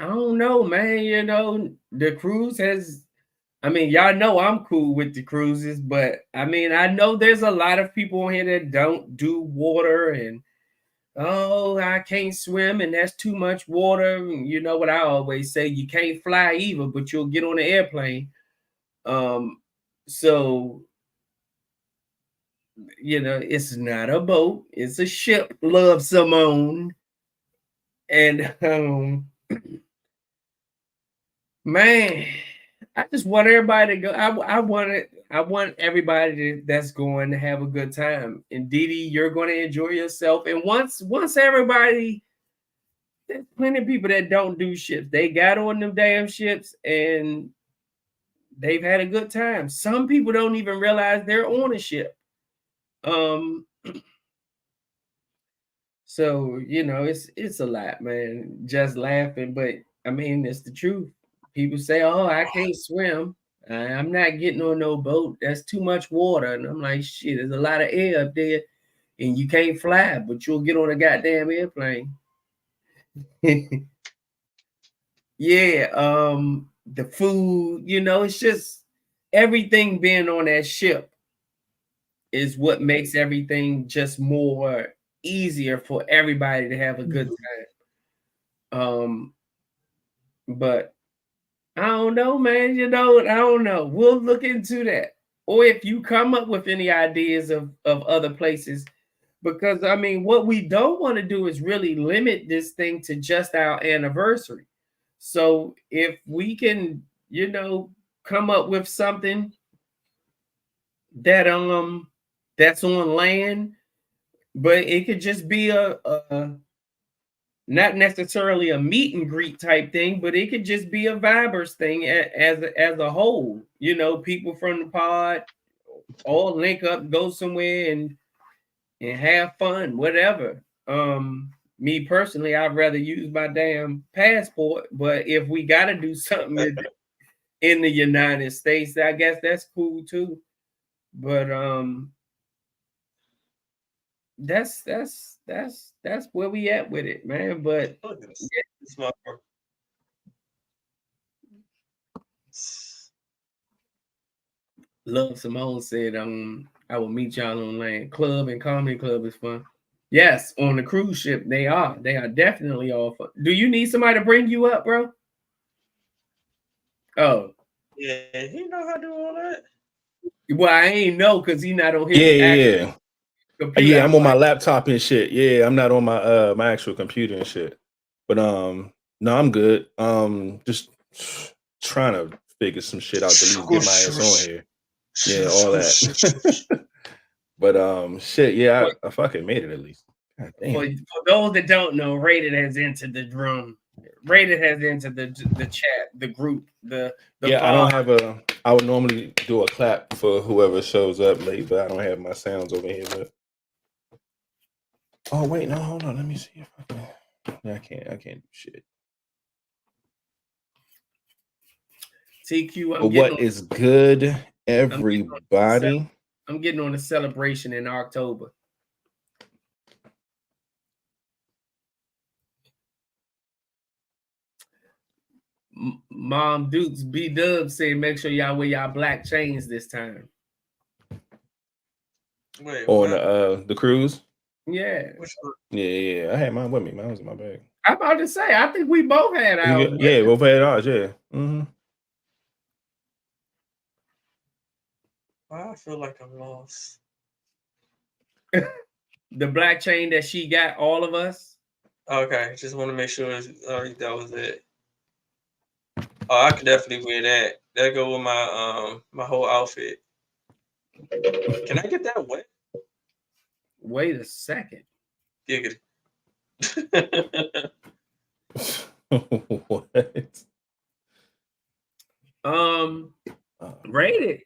I don't know, man. You know, the cruise has, I mean, y'all know I'm cool with the cruises, but I mean, I know there's a lot of people on here that don't do water and oh, I can't swim and that's too much water. You know what I always say, you can't fly either, but you'll get on an airplane. So you know, it's not a boat, it's a ship, Love Simone. And man, I just want everybody to go. I want everybody that's going to have a good time. And Didi, you're going to enjoy yourself. And once everybody, there's plenty of people that don't do ships. They got on them damn ships and they've had a good time. Some people don't even realize they're on a ship. So you know, it's a lot, man. Just laughing, but I mean, it's the truth. People say, "Oh, I can't swim. I'm not getting on no boat. That's too much water." And I'm like, "Shit, there's a lot of air up there, and you can't fly, but you'll get on a goddamn airplane." Yeah, the food, you know, it's just everything being on that ship is what makes everything just more easier for everybody to have a good time. But I don't know, man. You know, I don't know. We'll look into that. Or if you come up with any ideas of other places, because I mean, what we don't want to do is really limit this thing to just our anniversary. So if we can, you know, come up with something that that's on land, but it could just be a not necessarily a meet and greet type thing, but it could just be a Vibers thing as a whole. You know, people from the pod all link up, go somewhere and have fun, whatever. Me personally, I'd rather use my damn passport, but if we got to do something in the United States, I guess that's cool too. But that's where we at with it, man. But yeah. Love Simone said, I will meet y'all on land. Club and comedy club is fun. Yes, on the cruise ship, they are. They are definitely all fun. Do you need somebody to bring you up, bro? Oh, Yeah, he know how to do all that. well, I ain't know because he not on his Yeah. computer. Yeah, I'm on my laptop and shit. Yeah, I'm not on my my actual computer and shit. But no, I'm good. Just trying to figure some shit out to at least get my ass on here. Yeah, all that. But shit, yeah, I fucking made it at least. God damn. For those that don't know, Rated has entered the room. Rated has entered the chat, the group, the yeah, bar. I don't have a. I would normally do a clap for whoever shows up late, but I don't have my sounds over here. But oh wait, no, hold on. Let me see if I can. Yeah, I can't do shit. TQ. But what is good, everybody? I'm getting on a celebration in October. Mom Dukes B Dub said, make sure y'all wear y'all black chains this time. Wait, On what? the cruise? Yeah. Which one? Yeah. I had mine with me. Mine was in my bag. I'm about to say, I think we both had ours. Yeah, both had ours. Yeah. Mm-hmm. I feel like I'm lost. The black chain that she got, all of us. Okay, just want to make sure that was it. Oh, I could definitely wear that. That go with my my whole outfit. Can I get that wet? Wait a second. Giggity. What? Rated.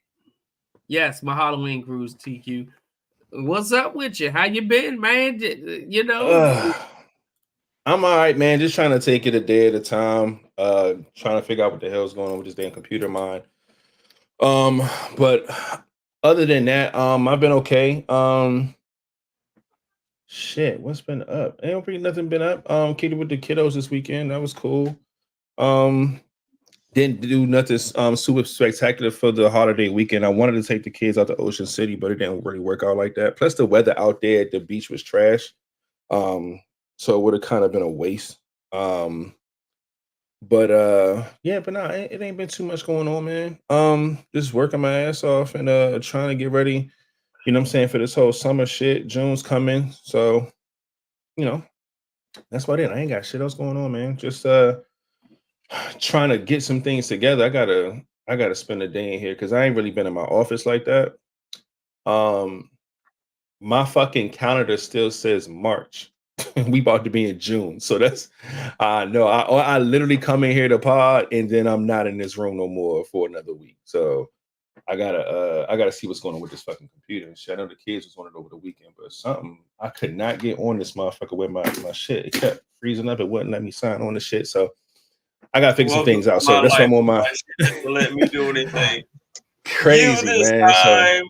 Yes, my Halloween cruise, TQ. What's up with you? How you been, man? You know, I'm all right, man. Just trying to take it a day at a time. Trying to figure out what the hell's going on with this damn computer of mine. But other than that, I've been okay. Shit, what's been up? Ain't really nothing been up. Kicked it with the kiddos this weekend. That was cool. Didn't do nothing super spectacular for the holiday weekend. I wanted to take the kids out to Ocean City, but it didn't really work out like that. Plus, the weather out there at the beach was trash. So it would have kind of been a waste. But no, it ain't been too much going on, man. Just working my ass off and trying to get ready, you know what I'm saying, for this whole summer shit. June's coming. So, you know, that's about it. I ain't got shit else going on, man. Just trying to get some things together. I gotta spend a day in here because I ain't really been in my office like that. My fucking calendar still says March. We about to be in June, so that's no. I literally come in here to pod, and then I'm not in this room no more for another week. So I gotta see what's going on with this fucking computer and shit. I know the kids was on it over the weekend, but something I could not get on this motherfucker with my shit. It kept freezing up. It wouldn't let me sign on the shit. So I gotta figure some things out. So that's why I'm on my. Let me do anything. Crazy, man. Time.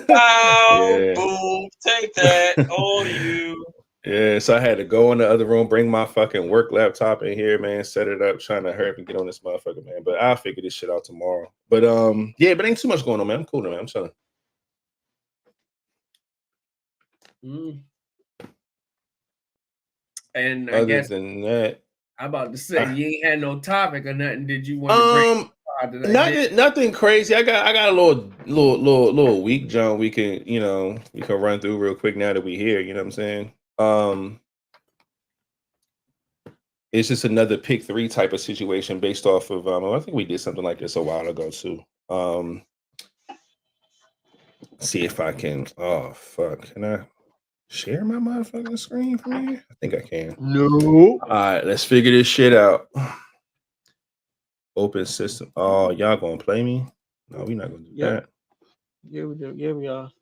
Oh, yeah. Boom! Take that, all you. Yeah, so I had to go in the other room, bring my fucking work laptop in here, man, set it up, trying to hurry up and get on this motherfucker, man. But I'll figure this shit out tomorrow. But yeah, but ain't too much going on, man. I'm cool, man. I'm chilling. And I guess than that, I'm about to say you ain't had no topic or nothing. Did you want to bring nothing crazy. I got a little week, John. We can run through real quick now that we here. You know what I'm saying? It's just another pick 3 type of situation based off of I think we did something like this a while ago too. See if I can. Oh fuck! Can I share my motherfucking screen from here? I think I can. No. All right, let's figure this shit out. Open system. Oh, y'all gonna play me? No, we're not gonna do that. Yeah, we do. Yeah, we are.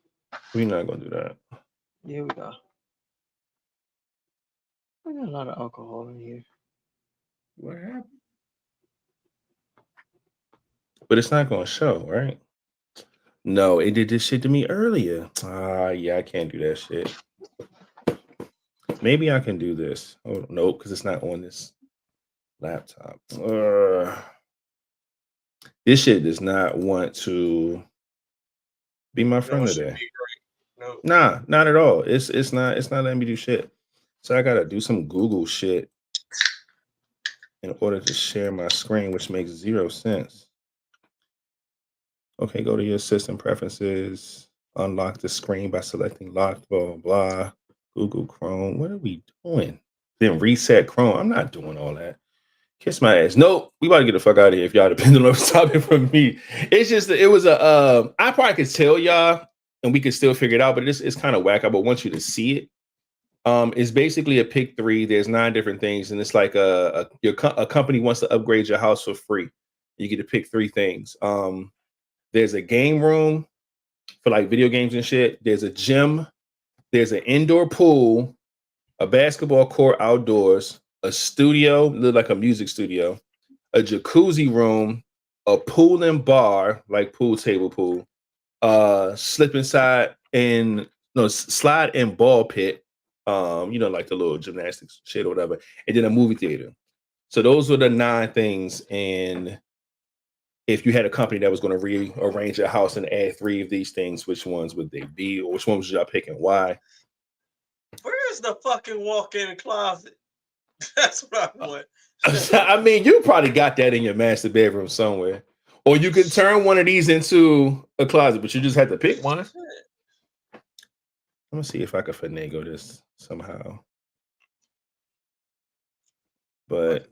We're not gonna do that. Yeah, we are. I got a lot of alcohol in here. What happened? But it's not gonna show, right? No, it did this shit to me earlier. Yeah, I can't do that shit. Maybe I can do this. Oh nope, because it's not on this laptop. This shit does not want to be my friend today. Nope. Nah, not at all. It's not letting me do shit. So I gotta do some Google shit in order to share my screen, which makes 0 sense. Okay, go to your system preferences, unlock the screen by selecting lock, blah, blah, Google Chrome. What are we doing? Then reset Chrome. I'm not doing all that. Kiss my ass. Nope. We about to get the fuck out of here if y'all depending on stopping from me. It's just, it was I probably could tell y'all and we could still figure it out, but it's kind of whack. I would want you to see it. It's basically a pick 3. There's 9 different things, and it's like a company wants to upgrade your house for free. You get to pick 3 things. There's a game room for like video games and shit. There's a gym. There's an indoor pool, a basketball court outdoors, a studio, look like a music studio, a jacuzzi room, a pool and bar, like pool table pool, slide and ball pit, like the little gymnastics shit or whatever, and then a movie theater. So those were the 9 things. And if you had a company that was going to rearrange your house and add 3 of these things, which ones would they be, or which ones would y'all pick and why? Where's the fucking walk-in closet? That's what I want. I mean, you probably got that in your master bedroom somewhere. Or you could turn one of these into a closet, but you just had to pick one. Let me see if I can finagle this somehow. But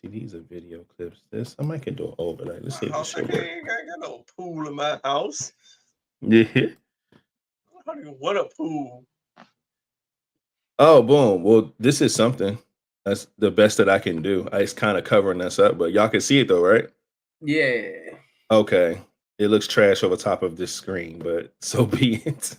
see, these are video clips. This I might can do an overlay. Let's see if this should work. I ain't got no pool in my house. Yeah. I don't even want a pool. Oh, boom. Well, this is something. That's the best that I can do. It's kind of covering us up, but y'all can see it though, right? Yeah. Okay. It looks trash over top of this screen, but so be it.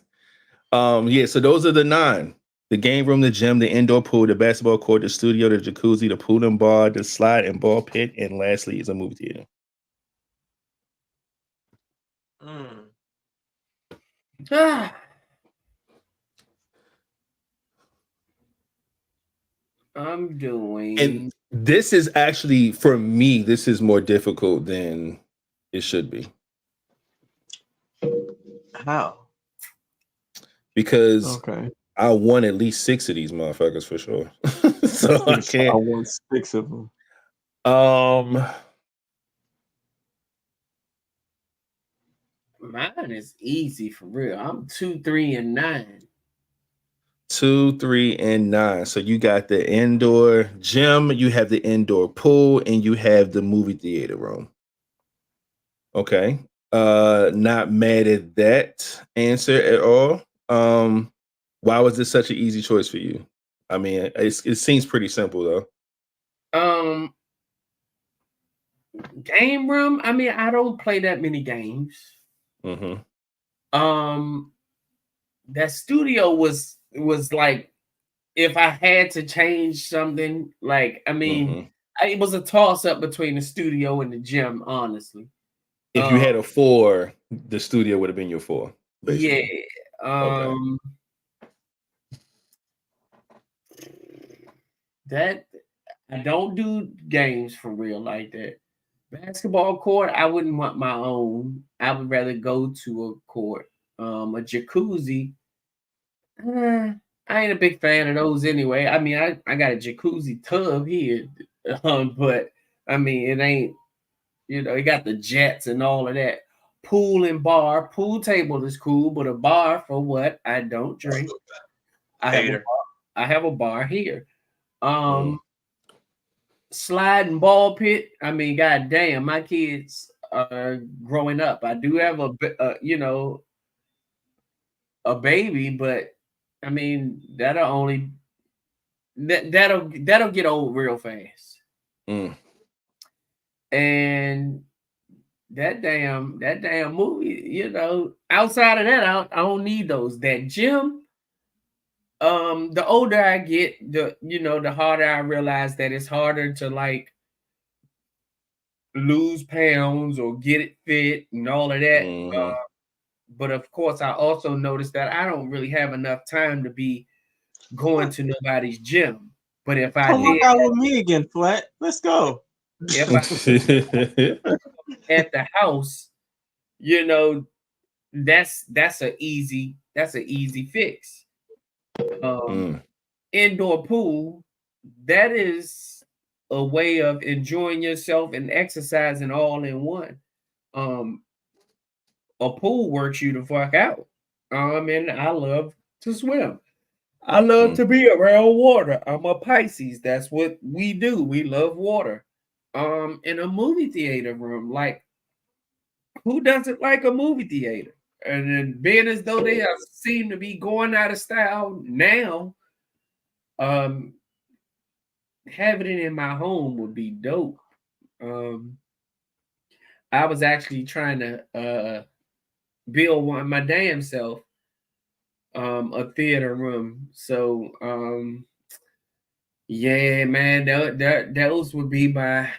Yeah, so those are the 9. The game room, the gym, the indoor pool, the basketball court, the studio, the jacuzzi, the pool and bar, the slide and ball pit, and lastly is a movie theater. I'm doing. And this is actually, for me, this is more difficult than it should be. How? Because I won at least 6 of these motherfuckers for sure. So I can't. I won 6 of them. Mine is easy for real. I'm 2, 3, and 9. 2, 3, and 9. So you got the indoor gym, you have the indoor pool, and you have the movie theater room. Okay. Not mad at that answer at all. Why was this such an easy choice for you? I mean, it seems pretty simple though. Game room. I mean, I don't play that many games. Mm-hmm. That studio was like, if I had to change something, like, I mean, it was a toss up between the studio and the gym, honestly. If you had a 4, the studio would have been your 4. Basically. Yeah. That I don't do games for real like that. Basketball court, I wouldn't want my own. I would rather go to a court. A jacuzzi, I ain't a big fan of those anyway. I mean, I got a jacuzzi tub here, but I mean, it ain't, it got the jets and all of that. Pool and bar. Pool table is cool, but a bar for what? I don't drink. I have a bar here. Slide and ball pit. I mean, goddamn, my kids are growing up. I do have a baby, but I mean, that'll get old real fast. And that damn movie, outside of that, I don't need those. That gym. The older I get, the harder I realize that it's harder to like lose pounds or get it fit and all of that. But of course, I also noticed that I don't really have enough time to be going to nobody's gym. But if I work out with me again, Flat. Let's go. If I at the house, that's an easy fix. Indoor pool, that is a way of enjoying yourself and exercising all in one. A pool works you the fuck out. And I love to swim. I love to be around water. I'm a Pisces. That's what we do. We love water. In a movie theater room, like, who doesn't like a movie theater? And then being as though they seem to be going out of style now, having it in my home would be dope. I was actually trying to build one my damn self, a theater room. So yeah, man, those would be my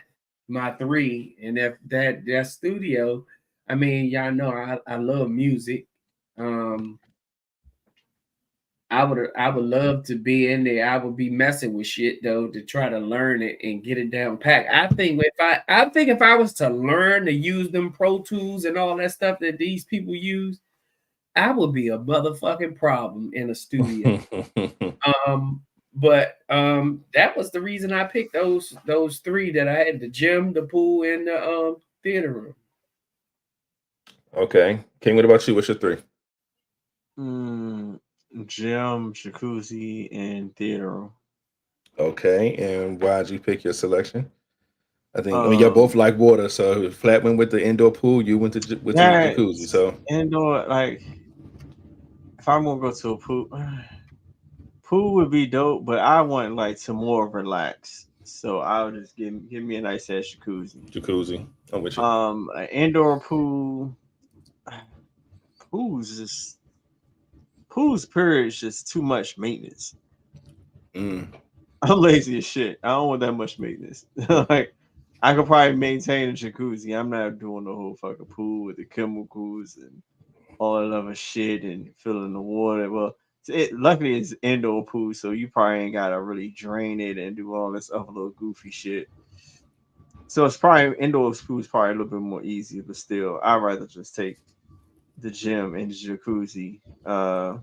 three. And if that studio, I mean, y'all know I love music. I would love to be in there. I would be messing with shit though to try to learn it and get it down pat. I think if I was to learn to use them Pro Tools and all that stuff that these people use, I would be a motherfucking problem in a studio. But that was the reason I picked those three that I had: the gym, the pool, and the theater room. Okay. King, what about you? What's your three? Gym, jacuzzi, and theater room. Okay. And why'd you pick your selection? I mean, y'all both like water, so Flat went with the indoor pool, you went with the jacuzzi. So indoor, like, if I'm gonna go to a pool would be dope, but I want like to more relax. So I'll just give me a nice ass jacuzzi. I'm with you. An indoor pool. Pool's period is just too much maintenance. I'm lazy as shit. I don't want that much maintenance. Like, I could probably maintain a jacuzzi. I'm not doing the whole fucking pool with the chemicals and all that other shit and filling the water. Well, luckily it's indoor pool, so you probably ain't gotta really drain it and do all this other little goofy shit. So it's probably indoor pool is probably a little bit more easy, but still, I'd rather just take the gym and the jacuzzi. So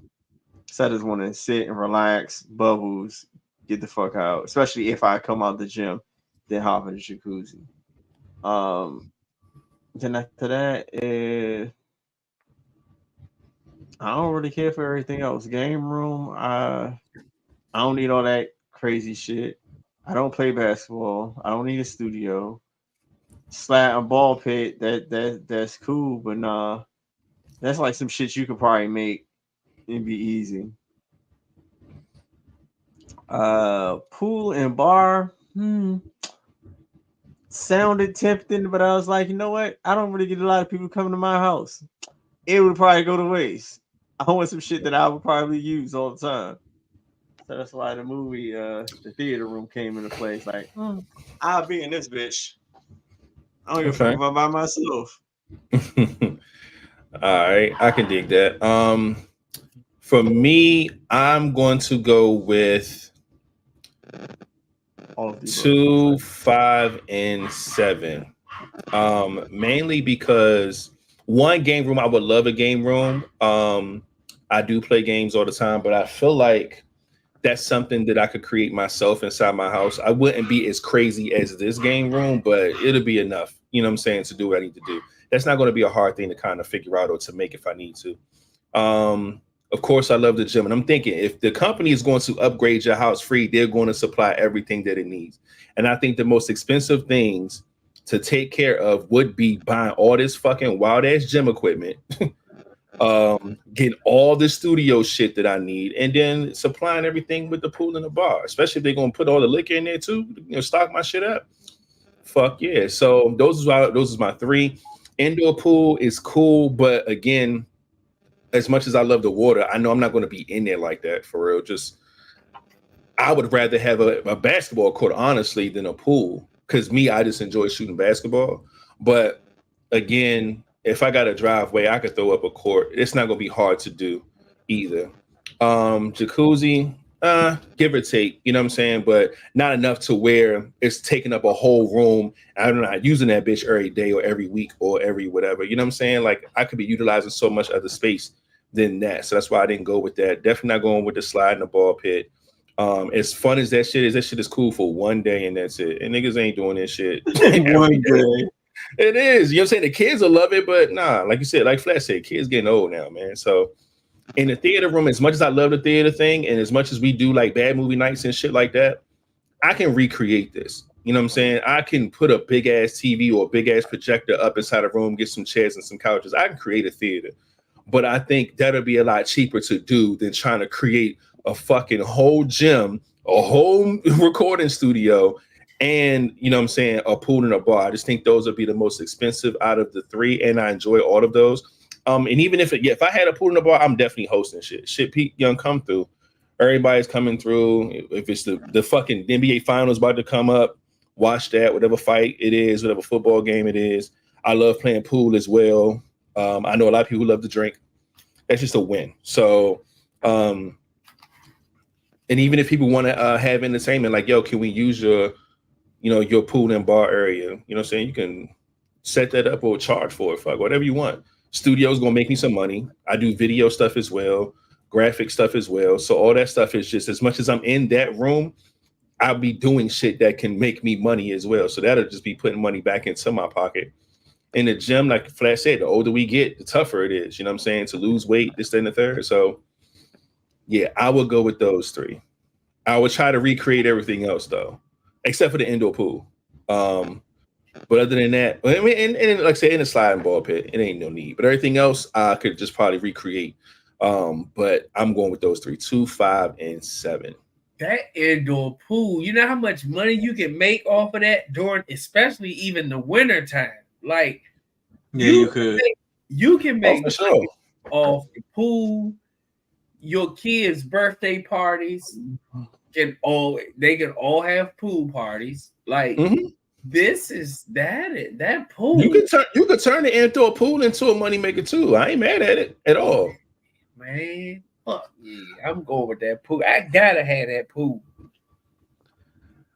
I just want to sit and relax, bubbles, get the fuck out. Especially if I come out the gym, then hop in the jacuzzi. Then after that, I don't really care for everything else. Game room, I don't need all that crazy shit. I don't play basketball. I don't need a studio. Slat and ball pit, that's cool, but nah. That's like some shit you could probably make and be easy. Pool and bar, sounded tempting, but I was like, you know what? I don't really get a lot of people coming to my house. It would probably go to waste. I want some shit that I would probably use all the time. So that's why the movie, the theater room came into place. Like, I'll be in this bitch. I don't give a fuck about by myself. All right, I can dig that. For me, I'm going to go with 2, 5, and 7. Mainly because one, game room, I would love a game room. I do play games all the time, but I feel like that's something that I could create myself inside my house. I wouldn't be as crazy as this game room, but it'll be enough, you know what I'm saying, to do what I need to do. That's not going to be a hard thing to kind of figure out or to make if I need to. Of course, I love the gym. And I'm thinking if the company is going to upgrade your house free, they're going to supply everything that it needs. And I think the most expensive things to take care of would be buying all this fucking wild ass gym equipment, getting all the studio shit that I need, and then supplying everything with the pool and the bar, especially if they're going to put all the liquor in there too, stock my shit up. Fuck yeah. So those is my 3. Indoor pool is cool, but again, as much as I love the water, I know I'm not going to be in there like that for real. Just, I would rather have a basketball court, honestly, than a pool. Because I just enjoy shooting basketball. But again, if I got a driveway, I could throw up a court. It's not going to be hard to do either. Jacuzzi, give or take, you know what I'm saying? But not enough to where it's taking up a whole room. I'm not using that bitch every day or every week or every whatever. You know what I'm saying? Like I could be utilizing so much other space than that. So that's why I didn't go with that. Definitely not going with the slide in the ball pit. As fun as that shit is cool for one day and that's it. And niggas ain't doing this shit One day. It is. You know what I'm saying? The kids will love it, but nah, like you said, like Flash said, kids getting old now, man. So in the theater room, as much as I love the theater thing, and as much as we do like bad movie nights and shit like that, I can recreate this. You know what I'm saying? I can put a big ass TV or a big ass projector up inside a room, get some chairs and some couches. I can create a theater. But I think that'll be a lot cheaper to do than trying to create a fucking whole gym, a whole recording studio, and you know what I'm saying, a pool and a bar. I just think those would be the most expensive out of the three, and I enjoy all of those. And even if I had a pool and a bar, I'm definitely hosting shit. Shit, Pete Young come through. Everybody's coming through. If it's the fucking NBA finals about to come up, watch that. Whatever fight it is, whatever football game it is. I love playing pool as well. I know a lot of people who love to drink. That's just a win. So, and even if people want to have entertainment, like, yo, can we use your pool and bar area? You know what I'm saying? You can set that up or charge for it, fuck, whatever you want. Studio's gonna make me some money. I do video stuff as well, graphic stuff as well. So all that stuff is just, as much as I'm in that room, I'll be doing shit that can make me money as well. So that'll just be putting money back into my pocket. In the gym, like Flash said, the older we get, the tougher it is. You know what I'm saying? To lose weight, this, that, and the third. So yeah, I would go with those three. I would try to recreate everything else though, except for the indoor pool. But other than that, I mean, and like I said, in the sliding ball pit, it ain't no need. But everything else, I could just probably recreate. But I'm going with those three: 2, 5, and 7. That indoor pool, you know how much money you can make off of that during, especially even the winter time. Like, yeah, you could. You can make for sure off the pool. Your kids' birthday parties can all have pool parties. Like this is that pool. You could turn the indoor pool into a moneymaker too. I ain't mad at it at all. Man, fuck yeah, I'm going with that pool. I gotta have that pool.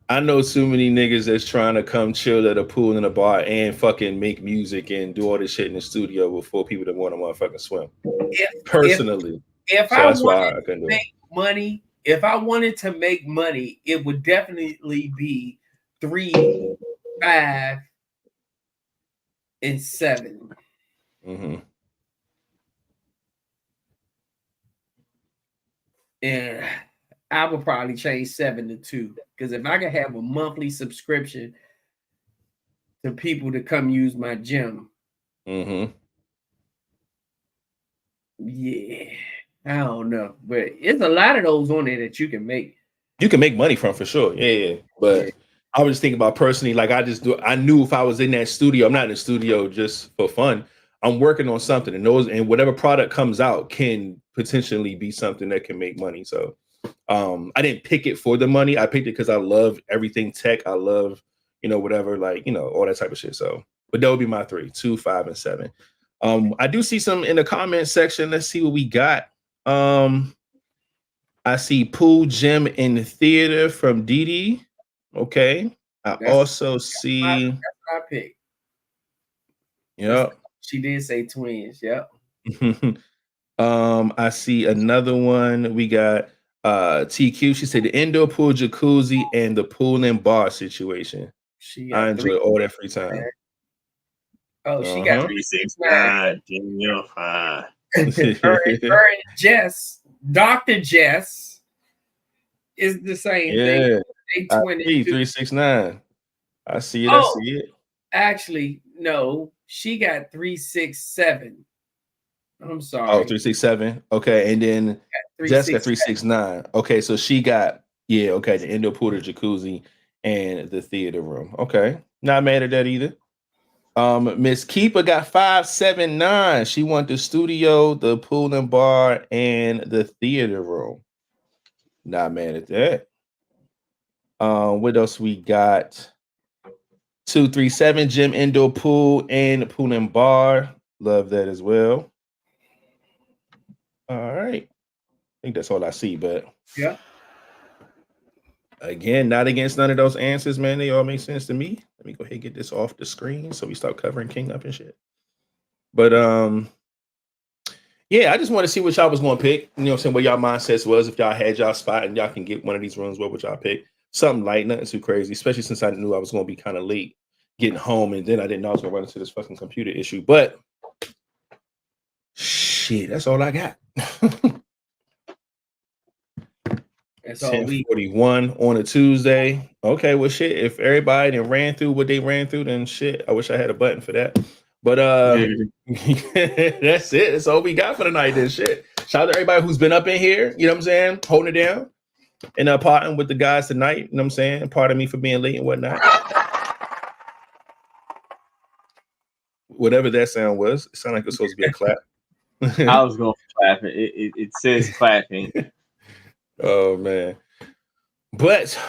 I know too many niggas that's trying to come chill at a pool and a bar and fucking make music and do all this shit in the studio before people that want to motherfucking swim. If I wanted to make money, it would definitely be 3, 5, and 7. And I would probably change 7 to 2, because if I could have a monthly subscription to people to come use my gym, yeah, I don't know, but it's a lot of those on there that you can make. You can make money from, for sure. Yeah. But I was just thinking about personally, like I knew if I was in that studio, I'm not in the studio just for fun. I'm working on something, and whatever product comes out can potentially be something that can make money. So I didn't pick it for the money. I picked it because I love everything tech. I love, whatever, like, all that type of shit. So, but that would be my 3, 2, 5, and 7. I do see some in the comment section. Let's see what we got. I see pool, gym, in the theater from Didi. Okay. That's see. That's what I picked. Yep. She did say twins. Yep. I see another one. We got TQ. She said the indoor pool, jacuzzi, and the pool and bar situation. I enjoy all that free time. Oh, she got 369. Her and Jess, Dr. Jess, is the same thing. They 369. I see it. I see it. Actually, no, she got 367. I'm sorry. Oh, 367. Okay, and then Jess got 369. Okay, so she got the indoor pool, the jacuzzi, and the theater room. Okay, not mad at that either. Miss Keeper got 579. She want the studio, the pool and bar, and the theater room. Not mad at that. What else we got? 237 gym, indoor pool, and pool and bar. Love that as well. All right. I think that's all I see, but yeah. Again, not against none of those answers, man. They all make sense to me. Let me go ahead and get this off the screen so we start covering King up and shit. But yeah, I just want to see what y'all was going to pick. You know what I'm saying? What y'all mindsets was. If y'all had y'all spot and y'all can get one of these rooms, what would y'all pick? Something light, nothing too crazy, especially since I knew I was going to be kind of late getting home, and then I didn't know I was going to run into this fucking computer issue. But shit, that's all I got. That's all we 10:41 on a Tuesday. Okay, well, shit. If everybody then ran through what they ran through, then shit. I wish I had a button for that. But that's it. That's all we got for the night. Then shit. Shout out to everybody who's been up in here. You know what I'm saying? Holding it down and partying with the guys tonight. You know what I'm saying? Pardon me for being late and whatnot. Whatever that sound was, it sounded like it was supposed to be a clap. I was going to clap it. It says clapping. Oh man. But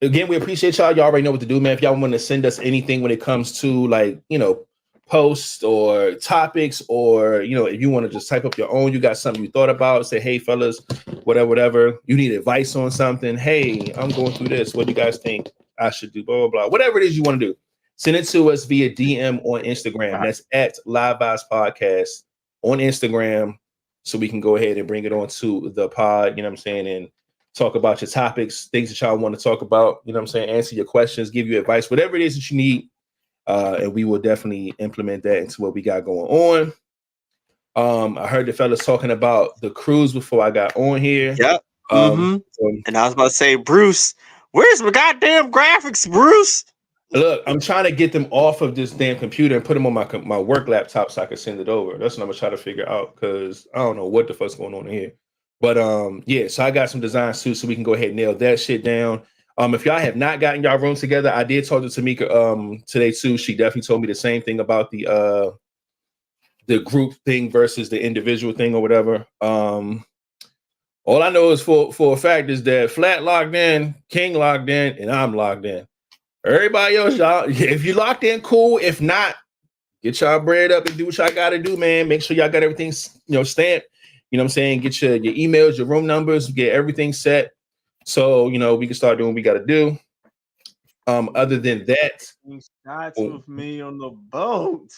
again, we appreciate y'all. Y'all already know what to do, man. If y'all want to send us anything when it comes to like, you know, posts or topics, or you know, if you want to just type up your own, you got something you thought about, say, hey fellas, whatever, you need advice on something. Hey, I'm going through this. What do you guys think I should do? Blah, blah, blah. Whatever it is you want to do. Send it to us via DM on Instagram. That's at Vibez Podcast on Instagram. So we can go ahead and bring it on to the pod, you know what I'm saying, and talk about your topics, things that y'all want to talk about, you know what I'm saying, answer your questions, give you advice, whatever it is that you need. And we will definitely implement that into what we got going on. I heard the fellas talking about the cruise before I got on here. Yep. And I was about to say, Bruce, where's my goddamn graphics, Bruce? Look, I'm trying to get them off of this damn computer and put them on my work laptop so I can send it over. That's what I'm gonna try to figure out, because I don't know what the fuck's going on here. But yeah, so I got some design suits so we can go ahead and nail that shit down. If y'all have not gotten y'all room together, I did talk to Tamika today too. She definitely told me the same thing about the group thing versus the individual thing or whatever. All I know is for a fact is that Flat logged in, King logged in, and I'm logged in. Everybody else, y'all, if you locked in, cool. If not, get y'all bread up and do what y'all got to do, man. Make sure y'all got everything, you know, stamped. You know what I'm saying? Get your emails, your room numbers, get everything set. So, you know, we can start doing what we got to do. Other than that, Shots with me on the boat.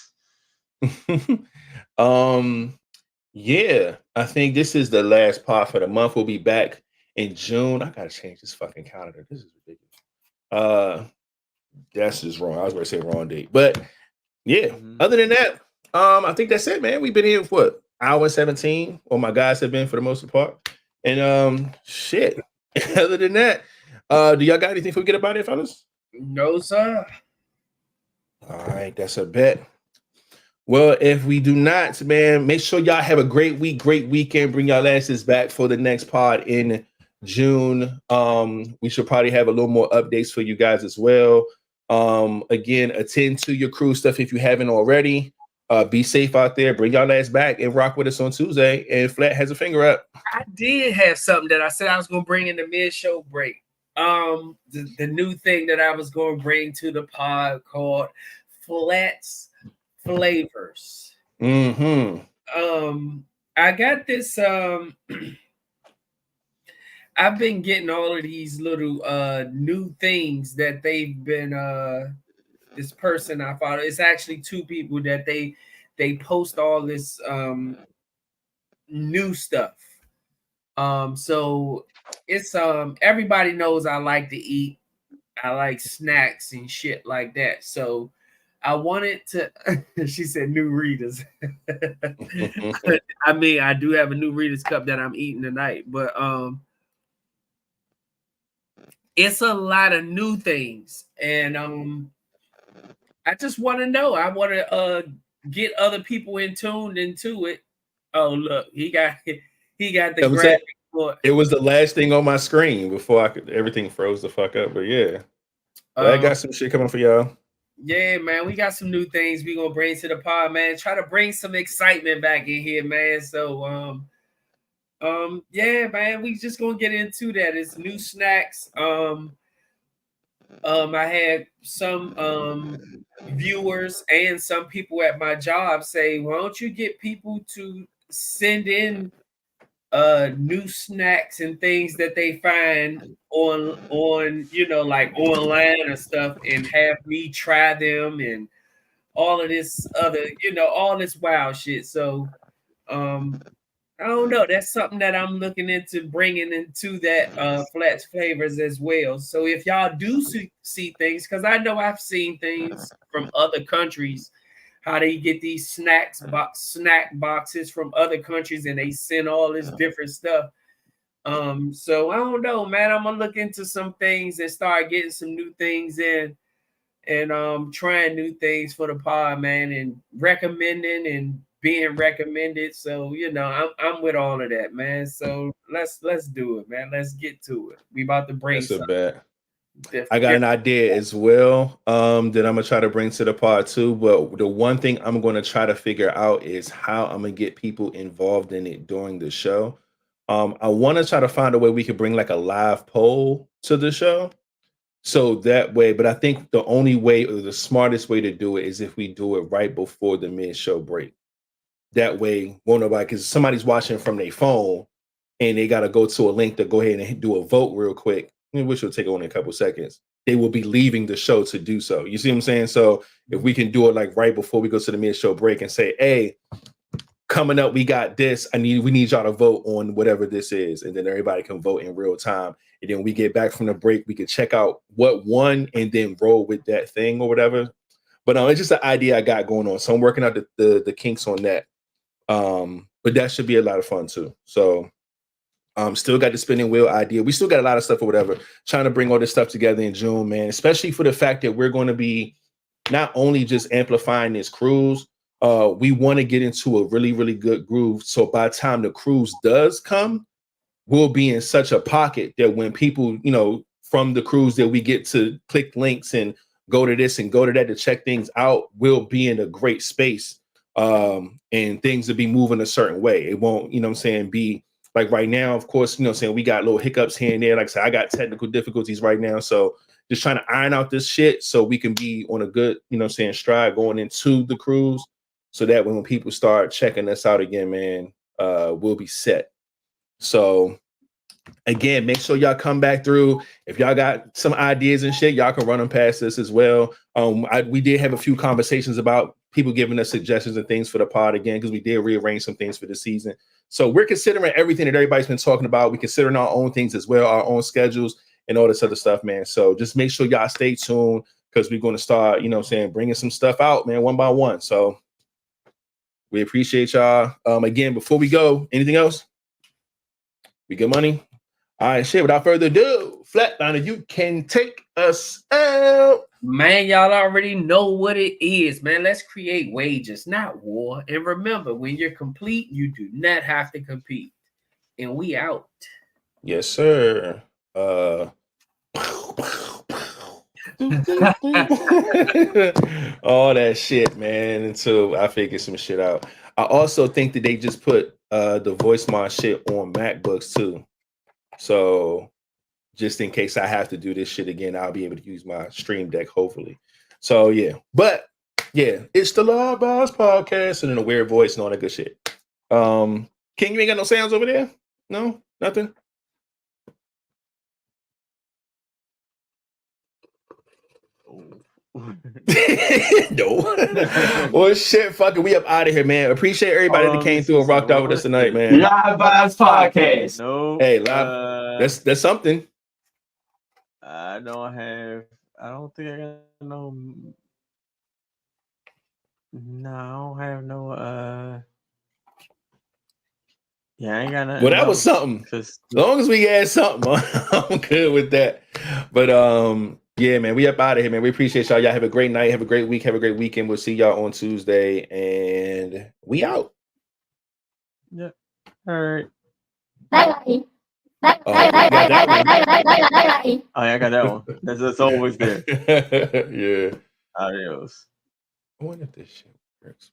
Yeah, I think this is the last part for the month. We'll be back in June. I got to change this fucking calendar. This is ridiculous. That's just wrong. I was going to say wrong date, but yeah. Other than that, I think that's it, man. We've been here for what, hour 17, or my guys have been for the most part. And shit. Other than that, do y'all got anything for we get about it, fellas? No, sir. All right, that's a bet. Well, if we do not, man, make sure y'all have a great week, great weekend. Bring y'all asses back for the next pod in June. We should probably have a little more updates for you guys as well. Again, attend to your crew stuff if you haven't already. Be safe out there. Bring y'all ass back and rock with us on Tuesday. And Flat has a finger up. I did have something that I said I was going to bring in the mid-show break. The new thing that I was going to bring to the pod called Flat's Flavors. I got this. I've been getting all of these little new things that they've been this person I follow. It's actually two people that they post all this new stuff. So it's everybody knows I like to eat. I like snacks and shit like that. So I wanted to she said new readers. I mean, I do have a new readers cup that I'm eating tonight, but it's a lot of new things, and I just want to know. I want to get other people tuned into it. Oh, look, he got the graphic for it. Was the last thing on my screen before everything froze the fuck up. But yeah, I got some shit coming for y'all. Yeah, man, we got some new things we gonna bring to the pod, man. Try to bring some excitement back in here, man. So yeah, man, we just gonna get into that. It's new snacks. I had some viewers and some people at my job say, why don't you get people to send in new snacks and things that they find on like online and stuff, and have me try them and all of this other, all this wild shit. So I don't know. That's something that I'm looking into bringing into that Flats Flavors as well. So if y'all do see things, because I know I've seen things from other countries, how they get these snack boxes from other countries, and they send all this different stuff. So I don't know, man. I'm gonna look into some things and start getting some new things in, and trying new things for the pod, man, and recommending and being recommended. So I'm with all of that, man. So let's do it, man. Let's get to it. We about to bring That's a bet. different. I got an idea as well that I'm gonna try to bring to the pod too. But the one thing I'm gonna try to figure out is how I'm gonna get people involved in it during the show. I want to try to find a way we could bring like a live poll to the show. So that way, but I think the only way or the smartest way to do it is if we do it right before the mid-show break. That way, won't nobody, because somebody's watching from their phone and they got to go to a link to go ahead and do a vote real quick, which will take only a couple seconds. They will be leaving the show to do so. You see what I'm saying? So if we can do it like right before we go to the mid-show break and say, hey, coming up, we got this. We need y'all to vote on whatever this is, and then everybody can vote in real time. And then we get back from the break, we can check out what won and then roll with that thing or whatever. But it's just an idea I got going on. So I'm working out the kinks on that. But that should be a lot of fun too. So still got the spinning wheel idea. We still got a lot of stuff or whatever. Trying to bring all this stuff together in June, man. Especially for the fact that we're going to be not only just amplifying this cruise. We want to get into a really, really good groove. So by the time the cruise does come, we'll be in such a pocket that when people, from the cruise that we get to click links and go to this and go to that to check things out, we'll be in a great space. And things will be moving a certain way. It won't, be like right now, of course, we got little hiccups here and there. Like I said, I got technical difficulties right now. So just trying to iron out this shit so we can be on a good, stride going into the cruise. So that when people start checking us out again, man, we'll be set. So again, make sure y'all come back through. If y'all got some ideas and shit, y'all can run them past us as well. We did have a few conversations about people giving us suggestions and things for the pod again, because we did rearrange some things for the season. So we're considering everything that everybody's been talking about. We're considering our own things as well, our own schedules and all this other stuff, man. So just make sure y'all stay tuned, because we're going to start, bringing some stuff out, man, one by one. So we appreciate y'all. Again, before we go, anything else? We get money? All right, shit. Without further ado, Flatliner, you can take us out. Man, y'all already know what it is, man. Let's create wages, not war. And remember, when you're complete, you do not have to compete. And we out. Yes, sir. All that shit, man, until I figure some shit out. I also think that they just put the voicemail shit on MacBooks too. So just in case I have to do this shit again, I'll be able to use my Stream Deck, hopefully. So yeah. But yeah, it's the Vibez Podcast, and then a weird voice and all that good shit. King, you ain't got no sounds over there? No? Nothing? No. Well, shit, fucking, we up out of here, man. Appreciate everybody that came through and rocked out with us tonight, man. Vibez Podcast. No. Hey, live. That's something. I don't think I got no. No, I don't have no. Yeah, I ain't got nothing. Well, that was something. As long as we had something, I'm good with that. But yeah, man, we up out of here, man. We appreciate y'all. Y'all have a great night. Have a great week. Have a great weekend. We'll see y'all on Tuesday, and we out. Yep. All right. Oh, yeah, I got that one. That's always there. Yeah. Adios. I wonder if this shit works.